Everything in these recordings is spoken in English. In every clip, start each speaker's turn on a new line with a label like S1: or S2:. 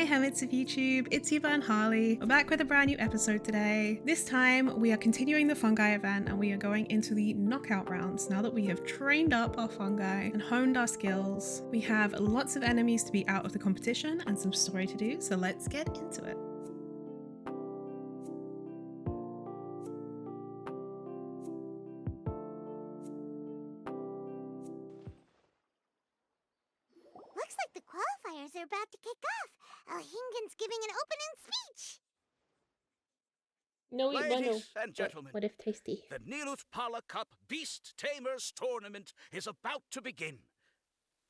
S1: Hi Hermits of YouTube, it's Eva and Harley. We're back with a brand new episode today. This time we are continuing the fungi event and we are going into the knockout rounds now that we have trained up our fungi and honed our skills. We have lots of enemies to be out of the competition and some story to do, so let's get into it.
S2: Looks like the qualifiers are about to kick off. Alhingan's giving an opening speech.
S3: No,
S4: Ladies and gentlemen,
S3: what if tasty?
S4: the Niluth Pala Cup Beast Tamers Tournament is about to begin.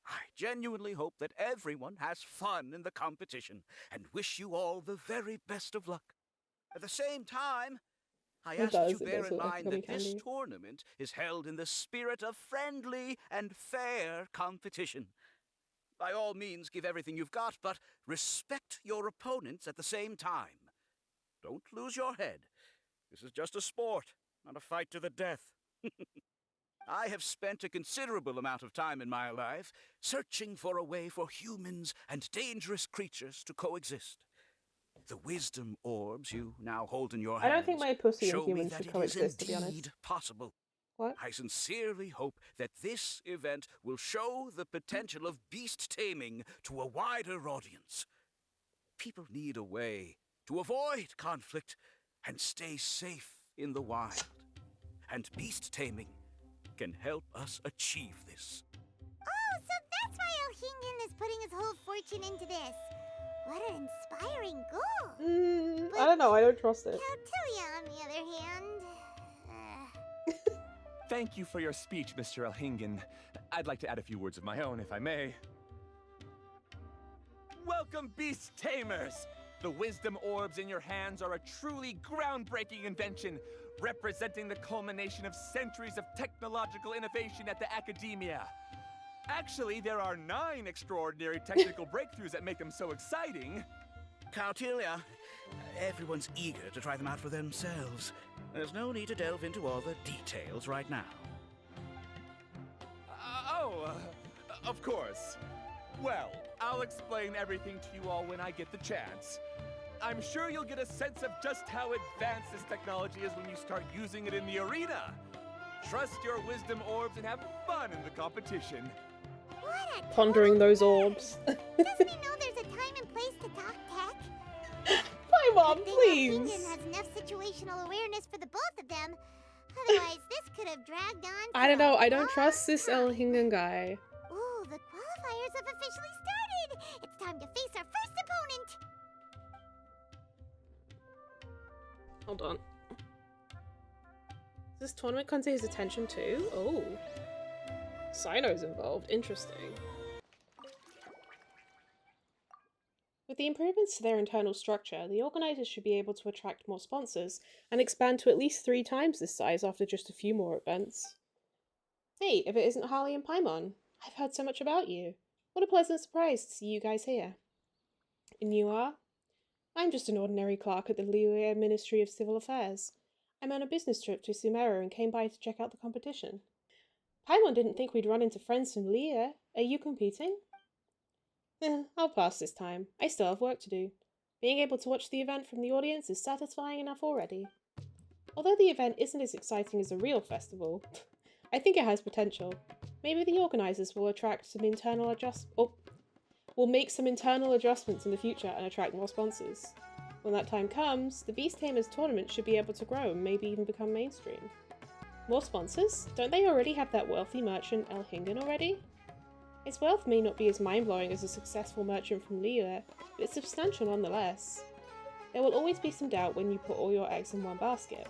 S4: I genuinely hope that everyone has fun in the competition and wish you all the very best of luck. At the same time, I ask that you bear in mind that this tournament is held in the spirit of friendly and fair competition. By all means, give everything you've got, but respect your opponents at the same time. Don't lose your head. This is just a sport, not a fight to the death. I have spent a considerable amount of time in my life searching for a way for humans and dangerous creatures to coexist. The wisdom orbs you now hold in your hands
S3: I don't think my pussy and
S4: show me
S3: humans
S4: that
S3: should
S4: it is
S3: coexist, to be honest.
S4: indeed possible.
S3: What?
S4: I sincerely hope that this event will show the potential of beast taming to a wider audience. People need a way to avoid conflict and stay safe in the wild. And beast taming can help us achieve this.
S2: Oh, so that's why Alhingan is putting his whole fortune into this. What an inspiring goal.
S3: I don't know, I don't trust it.
S2: Caltilia, on the other hand...
S5: Thank you for your speech, Mr. Alhingan. I'd like to add a few words of my own, if I may. Welcome, Beast Tamers! The wisdom orbs in your hands are a truly groundbreaking invention, representing the culmination of centuries of technological innovation at the academia. Actually, there are 9 extraordinary technical breakthroughs that make them so exciting.
S4: Caltilia, everyone's eager to try them out for themselves. There's no need to delve into all the details right now.
S5: Of course. Well, I'll explain everything to you all when I get the chance. I'm sure you'll get a sense of just how advanced this technology is when you start using it in the arena. Trust your wisdom orbs and have fun in the competition.
S2: What a
S3: Pondering those orbs.
S2: Doesn't he know there's a time and place to talk tech?
S3: Hi, Mom,
S2: Good thing
S3: please.
S2: Alhingan has enough situational awareness for the both of them. Otherwise, this could have dragged on.
S3: I don't know, I don't
S2: long
S3: trust this
S2: time.
S3: Alhingan guy.
S2: Ooh, the qualifiers have officially started. It's time to face our first opponent.
S3: Hold on. Does this tournament come to his attention too? Oh. Sino's involved. Interesting. With the improvements to their internal structure, the organisers should be able to attract more sponsors and expand to at least 3 times this size after just a few more events. Hey, if it isn't Harley and Paimon, I've heard so much about you. What a pleasant surprise to see you guys here. And you are? I'm just an ordinary clerk at the Liyue Ministry of Civil Affairs. I'm on a business trip to Sumeru and came by to check out the competition. Paimon didn't think we'd run into friends from Liyue. Are you competing? I'll pass this time. I still have work to do. Being able to watch the event from the audience is satisfying enough already. Although the event isn't as exciting as a real festival, I think it has potential. Maybe the organisers will attract some internal will make some internal adjustments in the future and attract more sponsors. When that time comes, the Beast Tamers tournament should be able to grow and maybe even become mainstream. More sponsors? Don't they already have that wealthy merchant Alhingan already? His wealth may not be as mind-blowing as a successful merchant from Liyue, but it's substantial nonetheless. There will always be some doubt when you put all your eggs in one basket.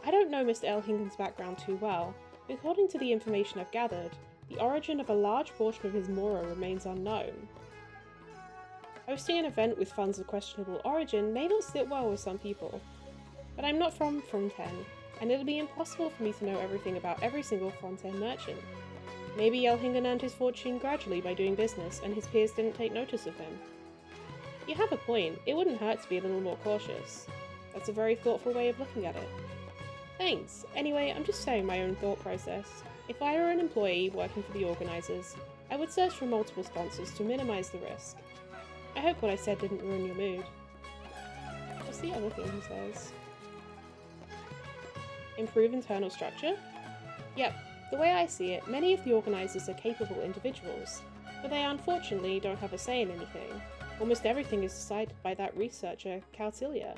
S3: I don't know Mr. Alhingan's background too well, but according to the information I've gathered, the origin of a large portion of his mora remains unknown. Hosting an event with funds of questionable origin may not sit well with some people, but I'm not from Fontaine, and it'll be impossible for me to know everything about every single Fontaine merchant. Maybe Alhingan earned his fortune gradually by doing business, and his peers didn't take notice of him. You have a point, it wouldn't hurt to be a little more cautious. That's a very thoughtful way of looking at it. Thanks. Anyway, I'm just sharing my own thought process. If I were an employee working for the organisers, I would search for multiple sponsors to minimise the risk. I hope what I said didn't ruin your mood. What's the other thing he says? Improve internal structure? Yep, the way I see it, many of the organisers are capable individuals, but they unfortunately don't have a say in anything. Almost everything is decided by that researcher, Kautilya.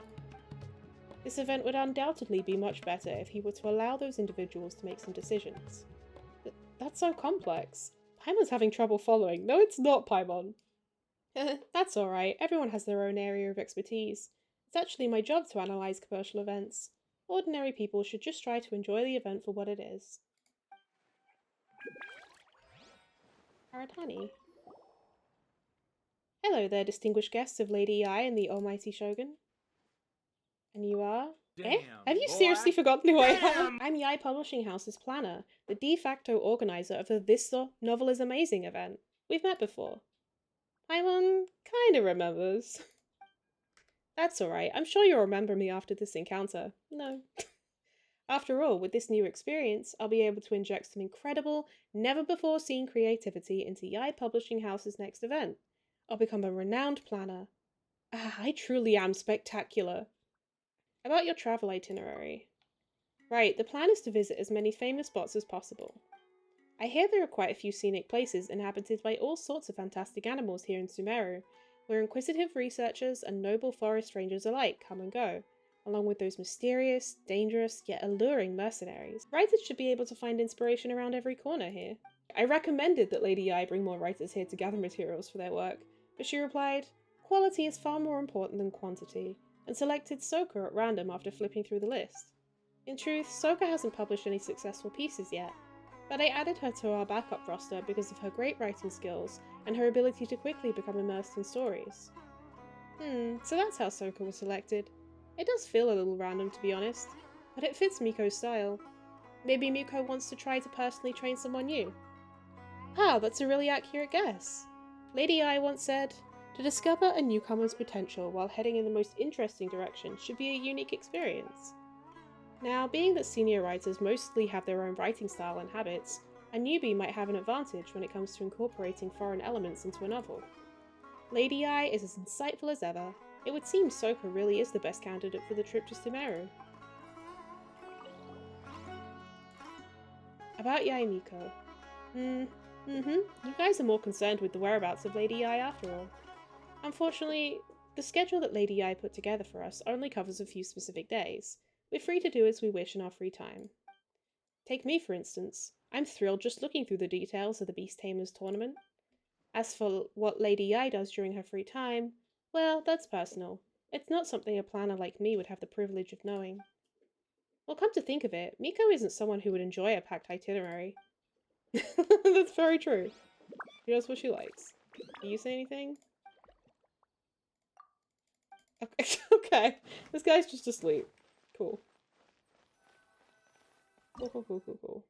S3: This event would undoubtedly be much better if he were to allow those individuals to make some decisions. That's so complex. Paimon's having trouble following. No, it's not, Paimon. That's alright, everyone has their own area of expertise. It's actually my job to analyse commercial events. Ordinary people should just try to enjoy the event for what it is. Aratani. Hello there, distinguished guests of Lady Ai and the Almighty Shogun. And you are?
S5: Damn,
S3: Have you
S5: boy.
S3: seriously forgotten who I am?
S5: Damn.
S3: I'm Yai Publishing House's planner, the de facto organiser of the This Novel is Amazing event. We've met before. Paimon kinda remembers. That's alright, I'm sure you'll remember me after this encounter. No. After all, with this new experience, I'll be able to inject some incredible, never-before-seen creativity into Yai Publishing House's next event. I'll become a renowned planner. I truly am spectacular. About your travel itinerary. Right, the plan is to visit as many famous spots as possible. I hear there are quite a few scenic places inhabited by all sorts of fantastic animals here in Sumeru, where inquisitive researchers and noble forest rangers alike come and go, along with those mysterious, dangerous, yet alluring mercenaries. Writers should be able to find inspiration around every corner here. I recommended that Lady Ai bring more writers here to gather materials for their work, but she replied, "Quality is far more important than quantity," and selected Soka at random after flipping through the list. In truth, Soka hasn't published any successful pieces yet, but I added her to our backup roster because of her great writing skills and her ability to quickly become immersed in stories. So that's how Soka was selected. It does feel a little random, to be honest, but it fits Miko's style. Maybe Miko wants to try to personally train someone new. Ah, that's a really accurate guess. Lady Ai once said, "To discover a newcomer's potential while heading in the most interesting direction should be a unique experience." Now, being that senior writers mostly have their own writing style and habits, a newbie might have an advantage when it comes to incorporating foreign elements into a novel. Lady Ai is as insightful as ever. It would seem Soka really is the best candidate for the trip to Sumeru. About Yai Miko. You guys are more concerned with the whereabouts of Lady Ai after all. Unfortunately, the schedule that Lady Ai put together for us only covers a few specific days. We're free to do as we wish in our free time. Take me, for instance. I'm thrilled just looking through the details of the Beast Tamers tournament. As for what Lady Ai does during her free time, well, that's personal. It's not something a planner like me would have the privilege of knowing. Well, come to think of it, Miko isn't someone who would enjoy a packed itinerary. That's very true. She knows what she likes. Do you say anything? Okay. Okay. This guy's just asleep. Cool. Cool.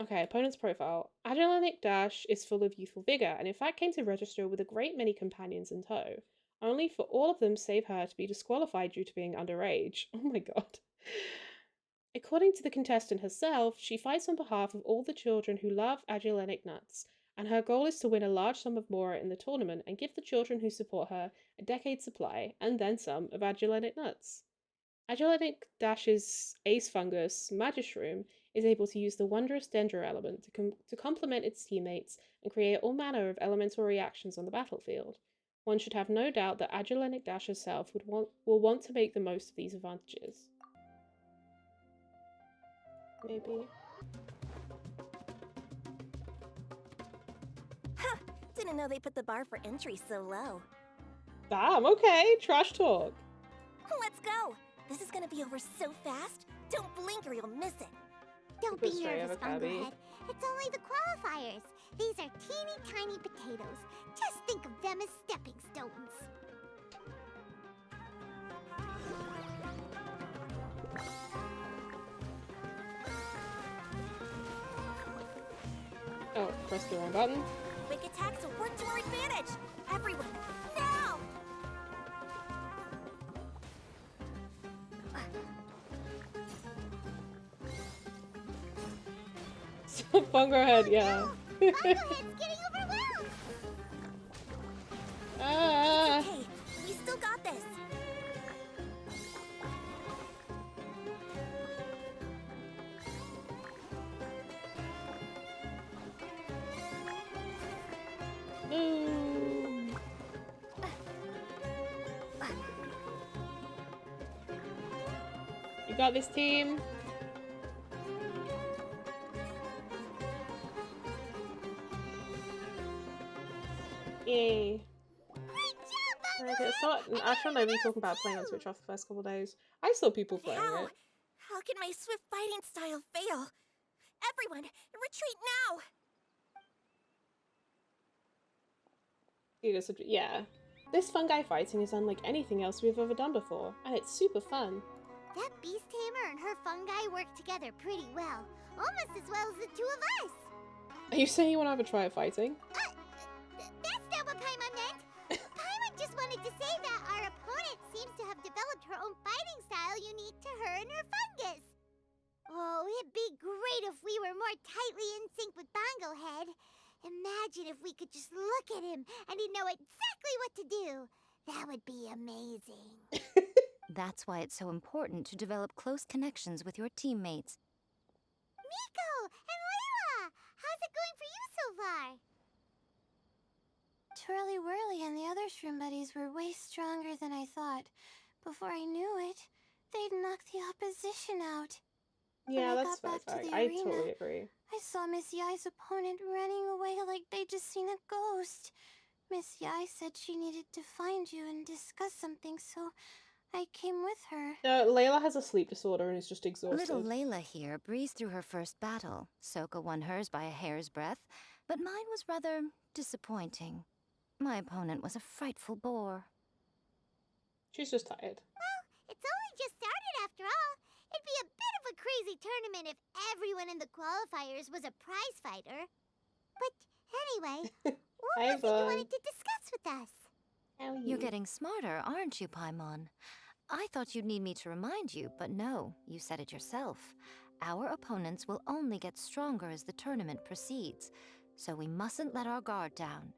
S3: Okay, opponent's profile. Agilenic Dash is full of youthful vigor, and in fact came to register with a great many companions in tow, only for all of them save her to be disqualified due to being underage. Oh my god. According to the contestant herself, she fights on behalf of all the children who love Agilenic nuts, and her goal is to win a large sum of Mora in the tournament and give the children who support her a decade's supply, and then some, of Agilenic nuts. Agilenic Dash's ace fungus, Magishroom, is able to use the wondrous dendro element to complement its teammates and create all manner of elemental reactions on the battlefield. One should have no doubt that Agilenic Dash herself will want to make the most of these advantages. Maybe.
S6: Huh! Didn't know they put the bar for entry so low.
S3: Damn, okay, trash talk.
S6: Let's go! This is gonna be over so fast. Don't blink or you'll miss it.
S2: Don't be
S3: Goes straight
S2: nervous,
S3: out of Abby.
S2: Bunglehead. It's only the qualifiers. These are teeny tiny potatoes. Just think of them as stepping stones.
S3: Oh, press the wrong button.
S6: Quick attacks will work to our advantage! Everyone, now!
S3: Bungerhead, yeah.
S2: Bunglehead's getting overwhelmed.
S3: You got this, team. Yay. Okay, it's not. I shouldn't know be talking about playing on Twitch off the first couple of days. I saw people playing
S6: How?
S3: it.
S6: How can my swift fighting style fail? Everyone, retreat now!
S3: Yeah. This fungi fighting is unlike anything else we've ever done before, and it's super fun.
S2: That beast tamer and her fungi work together pretty well. Almost as well as the two of us.
S3: Are you saying you want to have a try at fighting?
S2: That's not what Paimon meant. Paimon just wanted to say that our opponent seems to have developed her own fighting style unique to her and her fungus. Oh, it'd be great if we were more tightly in sync with Bonglehead. Imagine if we could just look at him and he'd know exactly what to do. That would be amazing.
S7: That's why it's so important to develop close connections with your teammates.
S2: Miko and Layla! How's it going for you so far?
S8: Twirly Whirly and the other shroom buddies were way stronger than I thought. Before I knew it, they'd knocked the opposition out.
S3: Yeah,
S8: When I
S3: that's
S8: got back to
S3: fair.
S8: the
S3: I
S8: arena,
S3: totally agree.
S8: I saw Miss Yai's opponent running away like they'd just seen a ghost. Miss Yai said she needed to find you and discuss something, so I came with her.
S3: Layla has a sleep disorder and is just exhausted.
S7: Little Layla here breezed through her first battle. Soka won hers by a hair's breadth, but mine was rather disappointing. My opponent was a frightful bore.
S3: She's just tired.
S2: Well, it's only just started after all. It'd be a bit of a crazy tournament if everyone in the qualifiers was a prize fighter. But anyway, what was it you wanted to discuss with us?
S7: You're getting smarter, aren't you, Paimon? I thought you'd need me to remind you, but no, you said it yourself. Our opponents will only get stronger as the tournament proceeds, so we mustn't let our guard down.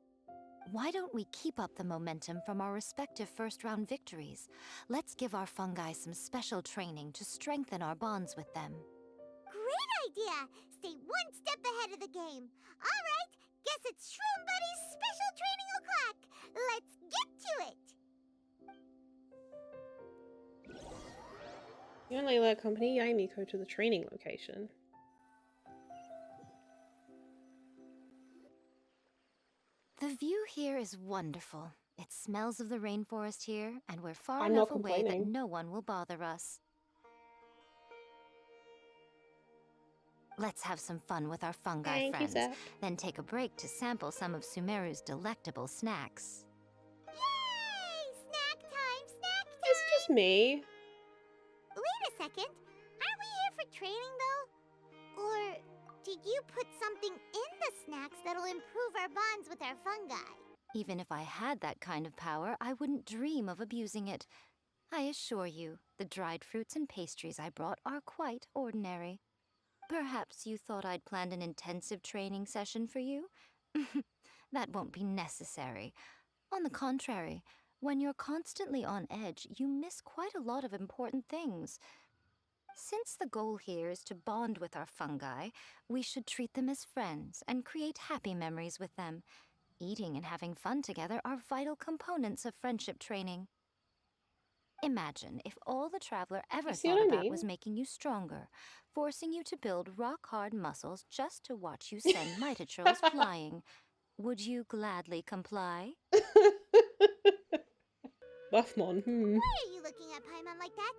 S7: Why don't we keep up the momentum from our respective first-round victories? Let's give our fungi some special training to strengthen our bonds with them.
S2: Great idea! Stay one step ahead of the game. All right, guess it's Shroom Buddy's special training o'clock. Let's get to it!
S3: You and Layla accompany Yai Miko to the training location.
S7: The view here is wonderful. It smells of the rainforest here, and we're far
S3: I'm
S7: enough
S3: not
S7: away that
S3: complaining.
S7: no one will bother us. Let's have some fun with our fungi
S3: Thank you,
S7: friends,
S3: Zach.
S7: then take a break to sample some of Sumeru's delectable snacks.
S2: Yay! Snack time, snack time!
S3: It's just me.
S2: Wait a second. Aren't we here for training, though? Or did you put something in the snacks that'll improve our bonds with our fungi?
S7: Even if I had that kind of power, I wouldn't dream of abusing it. I assure you, the dried fruits and pastries I brought are quite ordinary. Perhaps you thought I'd planned an intensive training session for you? That won't be necessary. On the contrary, when you're constantly on edge, you miss quite a lot of important things. Since the goal here is to bond with our fungi, we should treat them as friends and create happy memories with them. Eating and having fun together are vital components of friendship training. Imagine if all the Traveler ever
S3: See
S7: thought
S3: what I
S7: about
S3: mean?
S7: was making you stronger, forcing you to build rock-hard muscles just to watch you send mitochurls flying. Would you gladly comply?
S3: Buffmon,
S2: Why are you looking at Paimon like that?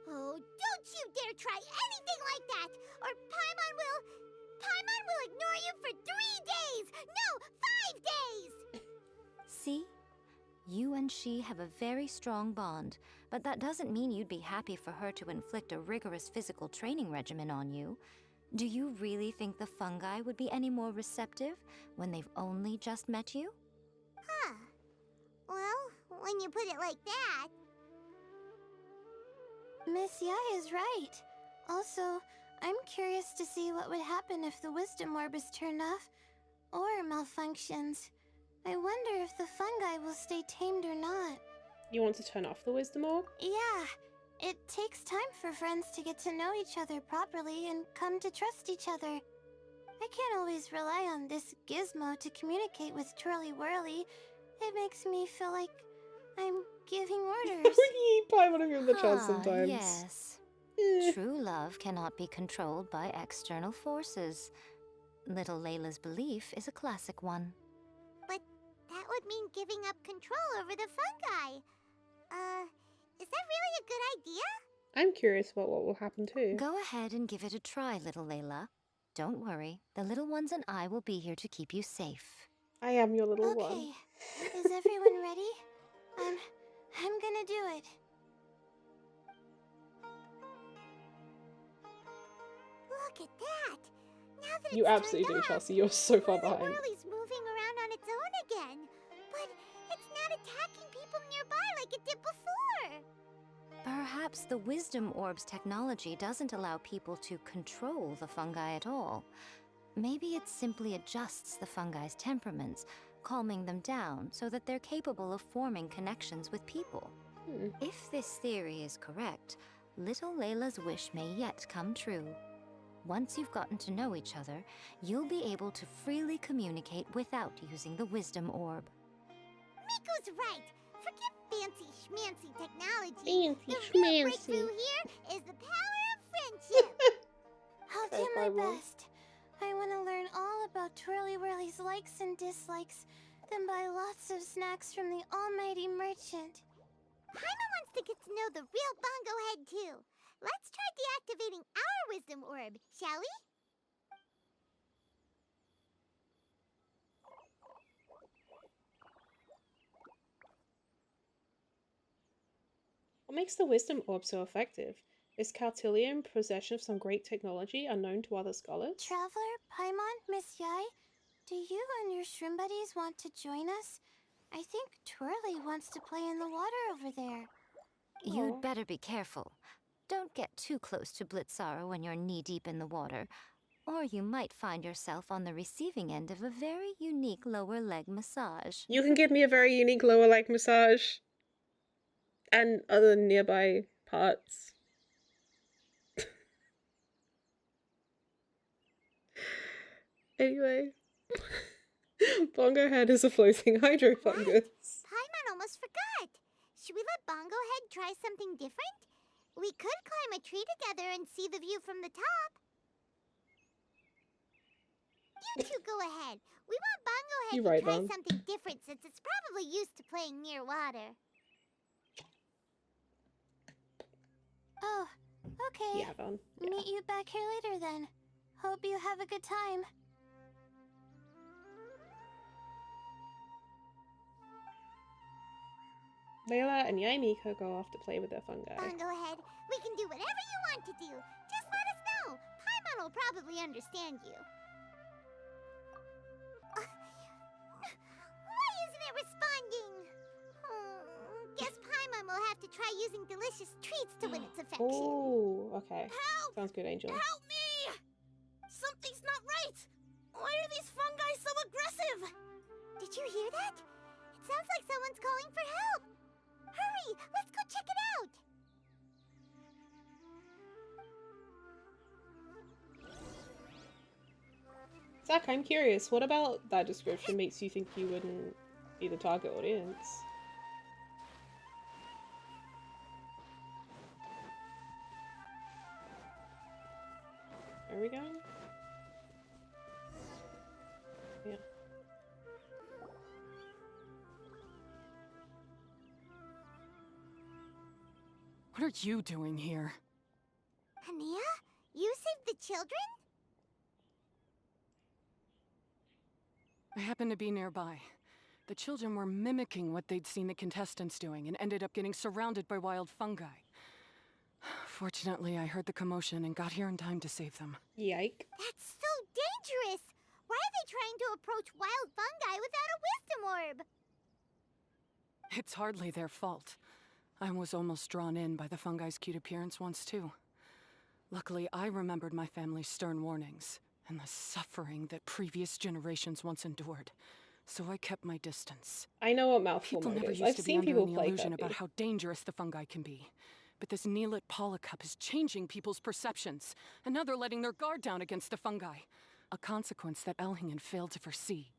S2: Oh, don't you dare try anything like that! Or Paimon will ignore you for 3 days! No, 5 days!
S7: See? You and she have a very strong bond, but that doesn't mean you'd be happy for her to inflict a rigorous physical training regimen on you. Do you really think the fungi would be any more receptive when they've only just met you?
S2: Huh. Well, when you put it like that...
S8: Miss Yai is right. Also, I'm curious to see what would happen if the wisdom orb is turned off or malfunctions. I wonder if the fungi will stay tamed or not.
S3: you want to turn off the wisdom orb?
S8: Yeah, it takes time for friends to get to know each other properly and come to trust each other. I can't always rely on this gizmo to communicate with Twirly Whirly. It makes me feel like I'm giving orders.
S3: We need Paimon to give him the chance sometimes.
S7: Yes. True love cannot be controlled by external forces. Little Layla's belief is a classic one.
S2: But that would mean giving up control over the fungi. Is that really a good idea?
S3: I'm curious about what will happen too.
S7: Go ahead and give it a try, little Layla. Don't worry, the little ones and I will be here to keep you safe.
S3: I am your little
S8: Okay.
S3: one.
S8: Is everyone ready? I'm gonna do it.
S2: Look at that! Now that
S3: You
S2: it's
S3: absolutely
S2: turned
S3: do,
S2: on,
S3: Chelsea. You're so far
S2: Whirly
S3: behind.
S2: Whirly's moving around on its own again. But it's not attacking people nearby like it did before.
S7: Perhaps the Wisdom Orb's technology doesn't allow people to control the fungi at all. Maybe it simply adjusts the fungi's temperaments, calming them down so that they're capable of forming connections with people. If this theory is correct, little Layla's wish may yet come true. Once you've gotten to know each other, you'll be able to freely communicate without using the Wisdom Orb.
S2: Miko's right. Forget fancy schmancy technology.
S3: Fancy
S2: the real
S3: schmancy.
S2: breakthrough here is the power of friendship.
S8: I'll do my best. I want to learn all about Twirly Whirly's likes and dislikes, then buy lots of snacks from the almighty merchant.
S2: Paimon wants to get to know the real Bongo Head too. Let's try deactivating our Wisdom Orb, shall we?
S3: What makes the Wisdom Orb so effective? Is Caltilia in possession of some great technology unknown to other scholars?
S8: Traveler, Paimon, Miss Yai, do you and your shrimp buddies want to join us? I think Twirly wants to play in the water over there.
S7: You'd better be careful. Don't get too close to Blitzara when you're knee-deep in the water, or you might find yourself on the receiving end of a very unique lower leg massage.
S3: You can give me a very unique lower leg massage. And other nearby parts. Anyway. Bongo Head is a floating hydrofungus.
S2: Paimon almost forgot. Should we let Bongo Head try something different? We could climb a tree together and see the view from the top. You two go ahead. We want Bongo Head
S3: You're
S2: to
S3: right,
S2: try
S3: Mom.
S2: something different since it's probably used to playing near water.
S8: Oh, okay.
S3: Yeah, Von.
S8: Meet you back here later then. Hope you have a good time.
S3: Layla and Yaimiko go off to play with their fungi.
S2: Bongo Head, we can do whatever you want to do. Just let us know. Paimon will probably understand you. Why isn't it responding? Guess Paimon will have to try using delicious treats to win its affection.
S3: Oh, okay.
S2: Help!
S3: Sounds good, Angel.
S2: Help me! Something's not right! Why are these fungi so aggressive? Did you hear that? It sounds like someone's calling for help! Hurry! Let's go check it out!
S3: Zach, I'm curious, what about that description makes you think you wouldn't be the target audience? Where are we going? Yeah.
S9: What are you doing here?
S2: Haniyyah? You saved the children?
S9: I happened to be nearby. The children were mimicking what they'd seen the contestants doing and ended up getting surrounded by wild fungi. Fortunately, I heard the commotion and got here in time to save them.
S3: Yike.
S2: That's so dangerous! Why are they trying to approach wild fungi without a wisdom orb?
S9: It's hardly their fault. I was almost drawn in by the fungi's cute appearance once too. Luckily, I remembered my family's stern warnings and the suffering that previous generations once endured. So I kept my distance.
S3: I know what mouthful
S9: People
S3: mode
S9: never
S3: is.
S9: used
S3: I've
S9: to be
S3: seen
S9: under
S3: people
S9: any
S3: play
S9: illusion
S3: Guppy.
S9: about how dangerous the fungi can be. But this Neelit polycup is changing people's perceptions, and now they're letting their guard down against the fungi. A consequence that Elhingen failed to foresee.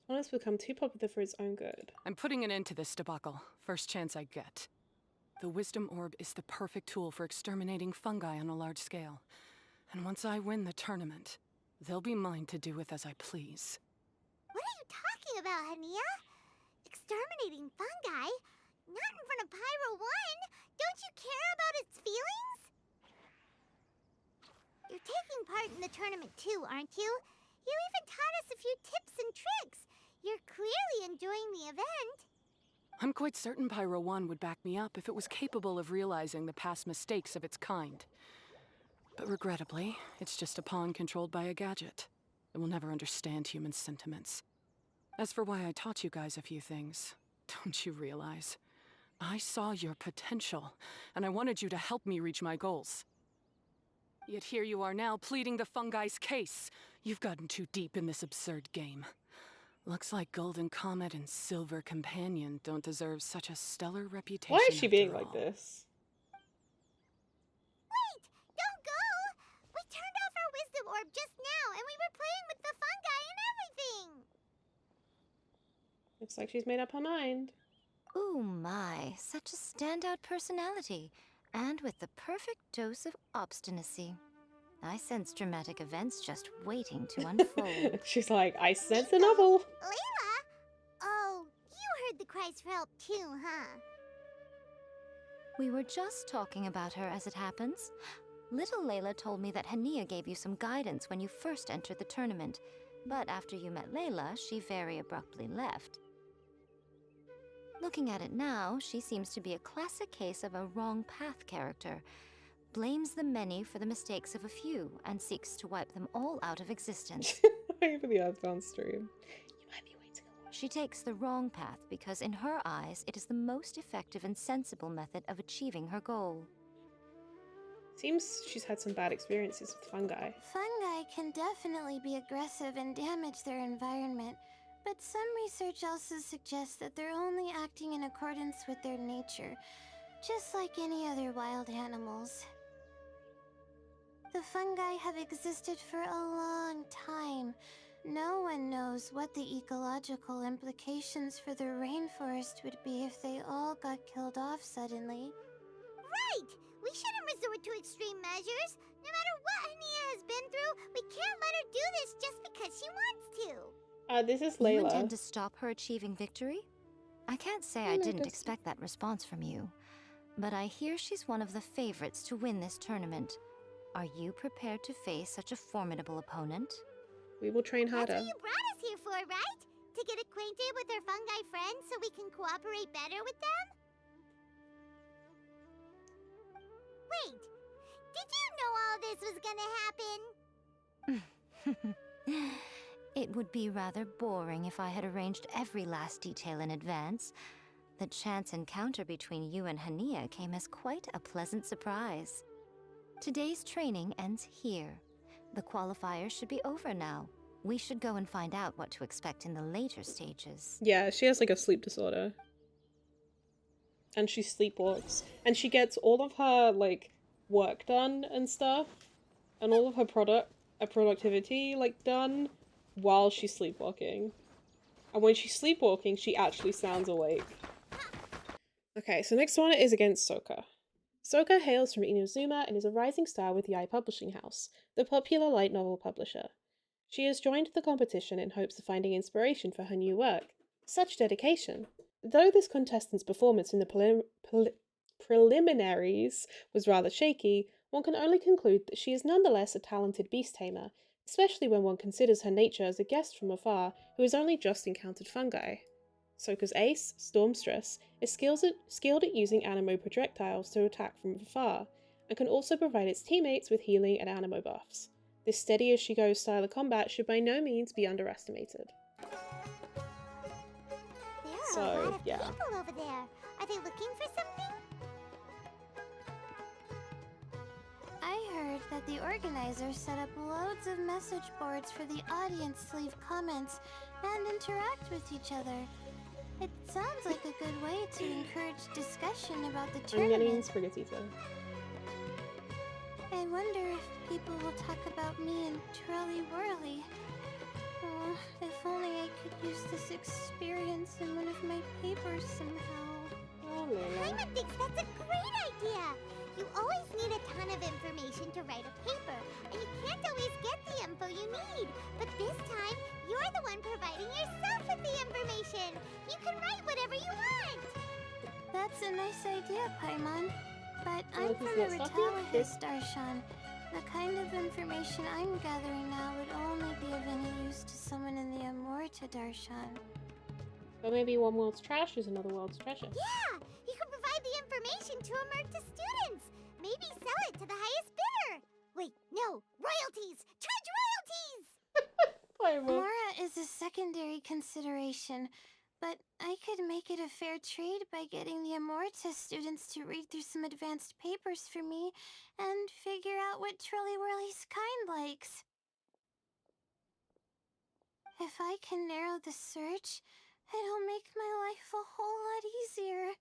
S3: One has become too popular for its own good.
S9: I'm putting an end to this debacle, first chance I get. the wisdom orb is the perfect tool for exterminating fungi on a large scale. And once I win the tournament, they'll be mine to do with as I please.
S2: What are you talking about, haniyyah? Exterminating fungi? Not in front of Pyro 1! Don't you care about its feelings? You're taking part in the tournament too, aren't you? You even taught us a few tips and tricks. You're clearly enjoying the event.
S9: I'm quite certain Pyro 1 would back me up if it was capable of realizing the past mistakes of its kind. But regrettably, it's just a pawn controlled by a gadget. It will never understand human sentiments. As for why I taught you guys a few things, don't you realize? I saw your potential, and I wanted you to help me reach my goals. Yet here you are now, pleading the fungi's case. You've gotten too deep in this absurd game. Looks like Golden Comet and Silver Companion don't deserve such a stellar reputation.
S3: Why is she being
S9: after
S3: like
S9: all.
S3: this?
S2: Wait! Don't go! We turned off our wisdom orb just now, and we were playing with the fungi and everything!
S3: Looks like she's made up her mind.
S7: Ooh my, such a standout personality, and with the perfect dose of obstinacy. I sense dramatic events just waiting to unfold.
S3: She's like, I sense a novel.
S2: Layla? Oh, you heard the cries for help too, huh?
S7: We were just talking about her as it happens. Little Layla told me that Haniyyah gave you some guidance when you first entered the tournament, but after you met Layla, she very abruptly left. Looking at it now, she seems to be a classic case of a wrong path character. Blames the many for the mistakes of a few, and seeks to wipe them all out of existence.
S3: Wait for the Earthbound stream. You might be waiting a while.
S7: She takes the wrong path because in her eyes, it is the most effective and sensible method of achieving her goal.
S3: Seems she's had some bad experiences with fungi.
S8: Fungi can definitely be aggressive and damage their environment, but some research also suggests that they're only acting in accordance with their nature, just like any other wild animals. The fungi have existed for a long time. No one knows what the ecological implications for the rainforest would be if they all got killed off suddenly.
S2: Right! We shouldn't resort to extreme measures. No matter what haniyyah has been through, we can't let her do this just because she wants to.
S3: This is
S7: You
S3: Layla.
S7: intend to stop her achieving victory? I can't say I didn't expect that response from you, but I hear she's one of the favorites to win this tournament. Are you prepared to face such a formidable opponent?
S3: We will train harder.
S2: That's what you brought us here for, right? To get acquainted with our fungi friends so we can cooperate better with them? Wait, did you know all this was gonna happen?
S7: It would be rather boring if I had arranged every last detail in advance. The chance encounter between you and Haniyyah came as quite a pleasant surprise. Today's training ends here. The qualifiers should be over now. We should go and find out what to expect in the later stages.
S3: Yeah, she has like a sleep disorder. And she sleepwalks. And she gets all of her like work done and stuff. And all of her productivity like done while she's sleepwalking. And when she's sleepwalking, she actually sounds awake. Okay, so next one is against Soka. Soka hails from Inazuma and is a rising star with Yae Publishing House, the popular light novel publisher. She has joined the competition in hopes of finding inspiration for her new work. Such dedication! Though this contestant's performance in the preliminaries was rather shaky, one can only conclude that she is nonetheless a talented beast tamer, especially when one considers her nature as a guest from afar who has only just encountered fungi. Soka's ace, Stormstress, is skilled at using animo projectiles to attack from afar, and can also provide its teammates with healing and animo buffs. This steady-as-she-goes style of combat should by no means be underestimated.
S2: There are a lot of people over there. Are they looking for something?
S8: I heard that the organizers set up loads of message boards for the audience to leave comments and interact with each other. It sounds like a good way to encourage discussion about the tournament.
S3: I'm getting Sprigatito.
S8: I wonder if people will talk about me and Twirly Whirly. Oh, if only I could use this experience in one of my papers somehow.
S3: Oh, Layla.
S2: Paimon thinks that's a great idea. You always need a ton of information to write a paper, and you can't always get the info you need. But this time, you're the one providing yourself with the information. You can write whatever you want.
S8: That's a nice idea, Paimon. But I'm
S3: Well,
S8: from
S3: he's
S8: the
S3: not talking.
S8: Rotala Darshan. The kind of information I'm gathering now would only be of any use to someone in the Amorta Darshan.
S3: But maybe one world's trash is another world's treasure.
S2: Yeah, you can provide the information to Amurta students. Maybe sell it to the highest bidder. Wait, no, royalties! Charge royalties!
S8: Amora is a secondary consideration, but I could make it a fair trade by getting the Amorta students to read through some advanced papers for me and figure out what Trolly Whirly's kind likes. If I can narrow the search, it'll make my life a whole lot easier.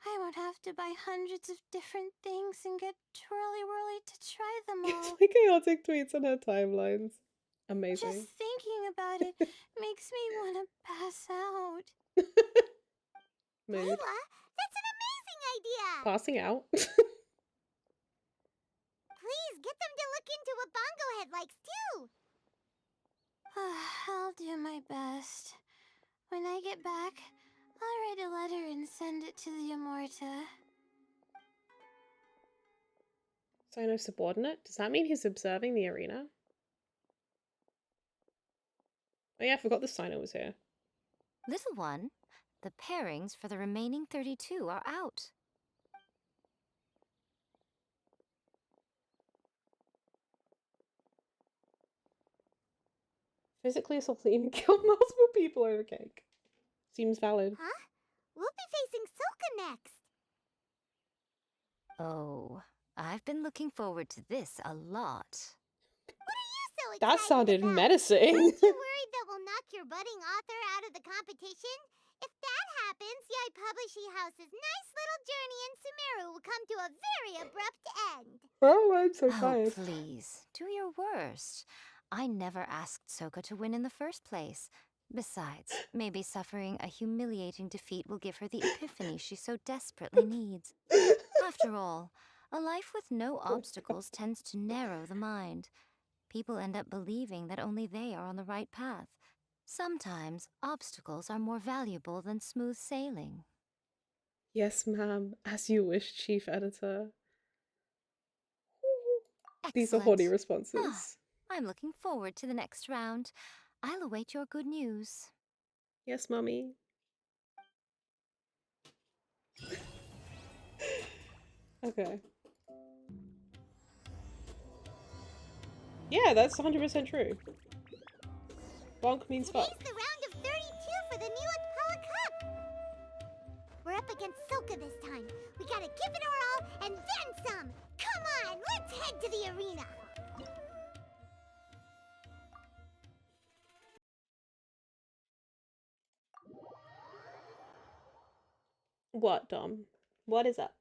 S8: I won't have to buy hundreds of different things and get Twirly Whirly to try them all.
S3: My chaotic tweets on her timelines. Amazing.
S8: Just thinking about it makes me want to pass out.
S3: Mood.
S2: Layla, that's an amazing idea!
S3: Passing out.
S2: Please, get them to look into what Bongo Head likes, too!
S8: I'll do my best. When I get back, I'll write a letter and send it to the Amorta.
S3: Sino subordinate? Does that mean he's observing the arena? Oh yeah, I forgot the Sino was here.
S7: Little one, the pairings for the remaining 32 are out.
S3: Physically assaulting and killed multiple people over cake. Seems valid.
S2: Huh? We'll be facing Soka next.
S7: Oh, I've been looking forward to this a lot.
S2: What are you so excited
S3: That sounded
S2: about?
S3: menacing.
S2: Aren't you worried that we'll knock your budding author out of the competition? If that happens, Yai Publishing House's nice little journey in Sumeru will come to a very abrupt end.
S3: Oh, I'm so
S7: Oh,
S3: tired.
S7: please, do your worst. I never asked Soka to win in the first place. Besides, maybe suffering a humiliating defeat will give her the epiphany she so desperately needs. After all, a life with no obstacles tends to narrow the mind. People end up believing that only they are on the right path. Sometimes, obstacles are more valuable than smooth sailing.
S3: Yes, ma'am. As you wish, Chief Editor. These are haughty
S7: Excellent.
S3: responses.
S7: I'm looking forward to the next round. I'll await your good news.
S3: Yes, mummy. Okay. Yeah, that's 100% true. Bonk means fuck.
S2: Today's the round of 32 for the new Akpala Cup. We're up against Soka this time. We gotta give it our all and then some. Come on, let's head to the arena.
S3: What, Dom? What is up?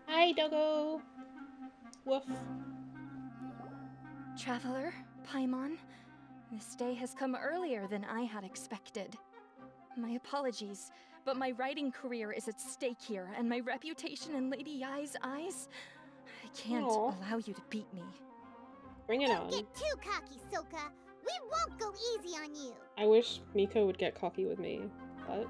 S3: Hi, doggo. Woof.
S10: Traveler, Paimon, this day has come earlier than I had expected. My apologies, but my writing career is at stake here, and my reputation in Lady Yai's eyes, I can't
S3: Aw.
S10: allow you to beat me.
S3: Bring it
S2: Don't
S3: on.
S2: get too cocky, Soka. We won't go easy on you.
S3: I wish Miko would get cocky with me, but...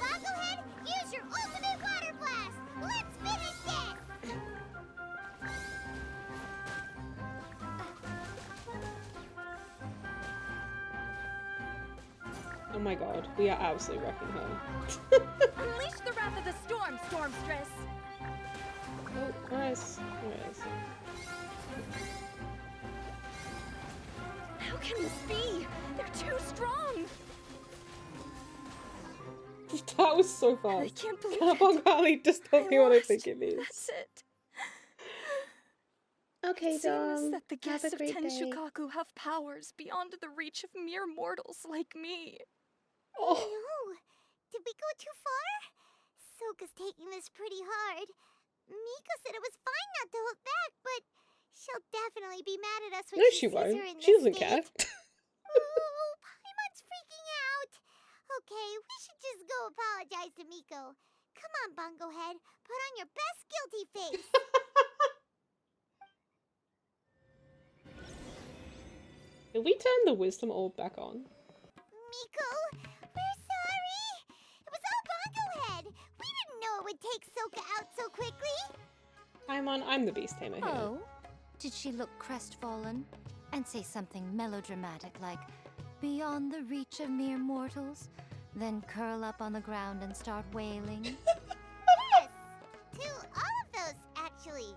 S2: Bogglehead, use your ultimate water blast. Let's finish this.
S3: Oh my god, we are absolutely wrecking her.
S10: Unleash the wrath of the storm, Stormstress!
S3: Oh, where is?
S10: How can this be? They're too strong!
S3: That was so fast.
S10: I can't believe
S3: Carbon
S10: it.
S3: Valley just told me what I think it means.
S10: That's it.
S3: Okay,
S10: It seems
S3: Dom.
S10: that the
S3: Have
S10: guests
S3: a
S10: of
S3: great day.
S10: Tenshukaku have powers beyond the reach of mere mortals like me.
S3: Oh,
S2: No. Did we go too far? Soka's taking this pretty hard. Miko said it was fine not to hold back, but she'll definitely be mad at us when
S3: No,
S2: she
S3: she
S2: sees
S3: won't.
S2: her in
S3: She
S2: this
S3: doesn't
S2: state.
S3: care.
S2: Ooh, Paimon's freaking out. Okay, we should just go apologize to Miko. Come on, Bungo Head. Put on your best guilty face.
S3: Did we turn the wisdom orb back on?
S2: Miko, we're sorry. It was all Bungo Head. We didn't know it would take Soka out so quickly.
S3: I'm the beast tamer here.
S7: Oh? Did she look crestfallen? And say something melodramatic like, beyond the reach of mere mortals? Then curl up on the ground and start wailing?
S2: Yes, to all of those, actually.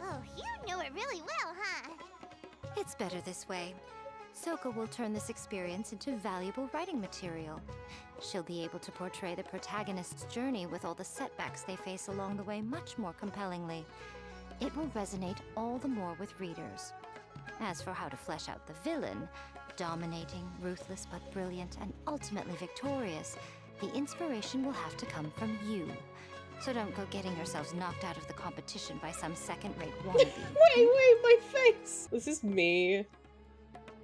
S2: Oh, you know it really well, huh?
S7: It's better this way. Soka will turn this experience into valuable writing material. She'll be able to portray the protagonist's journey with all the setbacks they face along the way much more compellingly. It will resonate all the more with readers. As for how to flesh out the villain, dominating, ruthless but brilliant, and ultimately victorious, the inspiration will have to come from you. So don't go getting yourselves knocked out of the competition by some second-rate wannabe.
S3: Wait, my face! This is me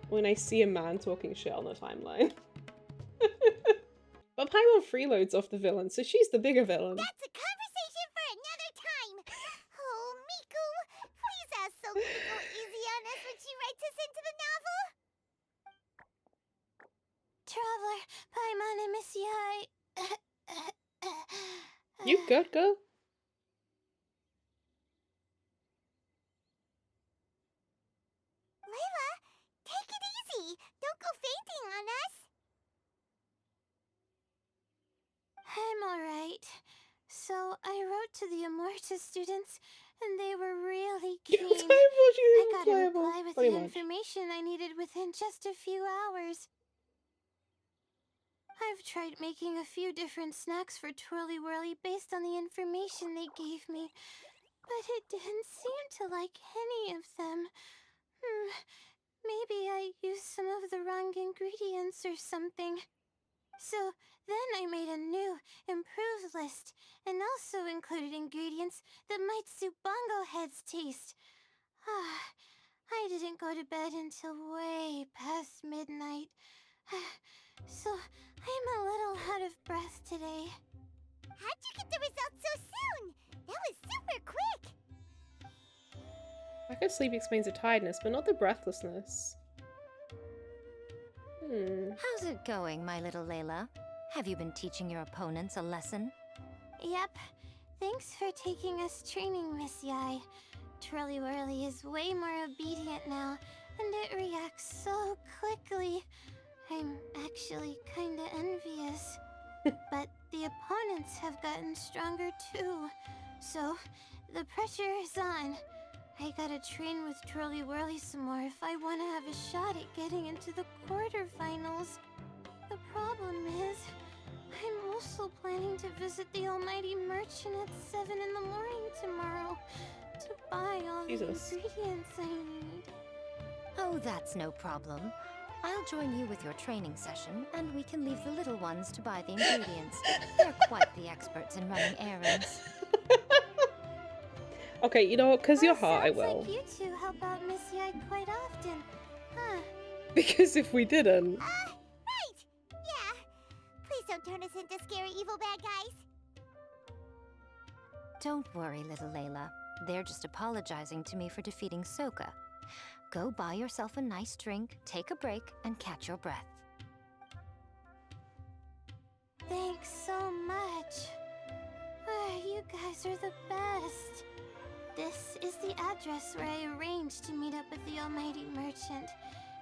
S3: when I see a man talking shit on the timeline. But Paimon freeloads off the villain, so she's the bigger villain.
S2: That's a conversation for another time. Oh, Miku, please ask Soka to go easy on us when she writes us into the novel.
S8: Traveler, Paimon, and Miss Yai.
S3: You good, girl?
S2: Layla, take it easy. Don't go fainting on us.
S8: I'm alright. So I wrote to the Amorta students, and they were really keen. I got a reply with the information I needed within just a few hours. I've tried making a few different snacks for Twirly Whirly based on the information they gave me, but it didn't seem to like any of them. Maybe I used some of the wrong ingredients or something. So then I made a new, improved list, and also included ingredients that might suit Bongo Head's taste. I didn't go to bed until way past midnight, so I'm a little out of breath today.
S2: How'd you get the results so soon? That was super quick.
S3: Lack of sleep explains the tiredness, but not the breathlessness.
S7: How's it going, my little Layla? Have you been teaching your opponents a lesson?
S8: Yep. Thanks for taking us training, Miss Yai. Twirly Whirly is way more obedient now, and it reacts so quickly. I'm actually kinda envious. But the opponents have gotten stronger too, so the pressure is on. I gotta train with Twirly Whirly some more if I want to have a shot at getting into the quarterfinals. The problem is, I'm also planning to visit the Almighty Merchant at 7 in the morning tomorrow to buy all the ingredients I need.
S7: Oh, that's no problem. I'll join you with your training session, and we can leave the little ones to buy the ingredients. They're quite the experts in running errands.
S3: Okay, you know what? Because you're hot, I
S8: Sounds
S3: will.
S8: like you two help out Miss Yai quite often, huh?
S3: Because if we didn't...
S2: Right! Yeah. Please don't turn us into scary evil bad guys.
S7: Don't worry, little Layla. They're just apologizing to me for defeating Soka. Go buy yourself a nice drink, take a break, and catch your breath.
S8: Thanks so much. You guys are the best. This is the address where I arranged to meet up with the Almighty Merchant.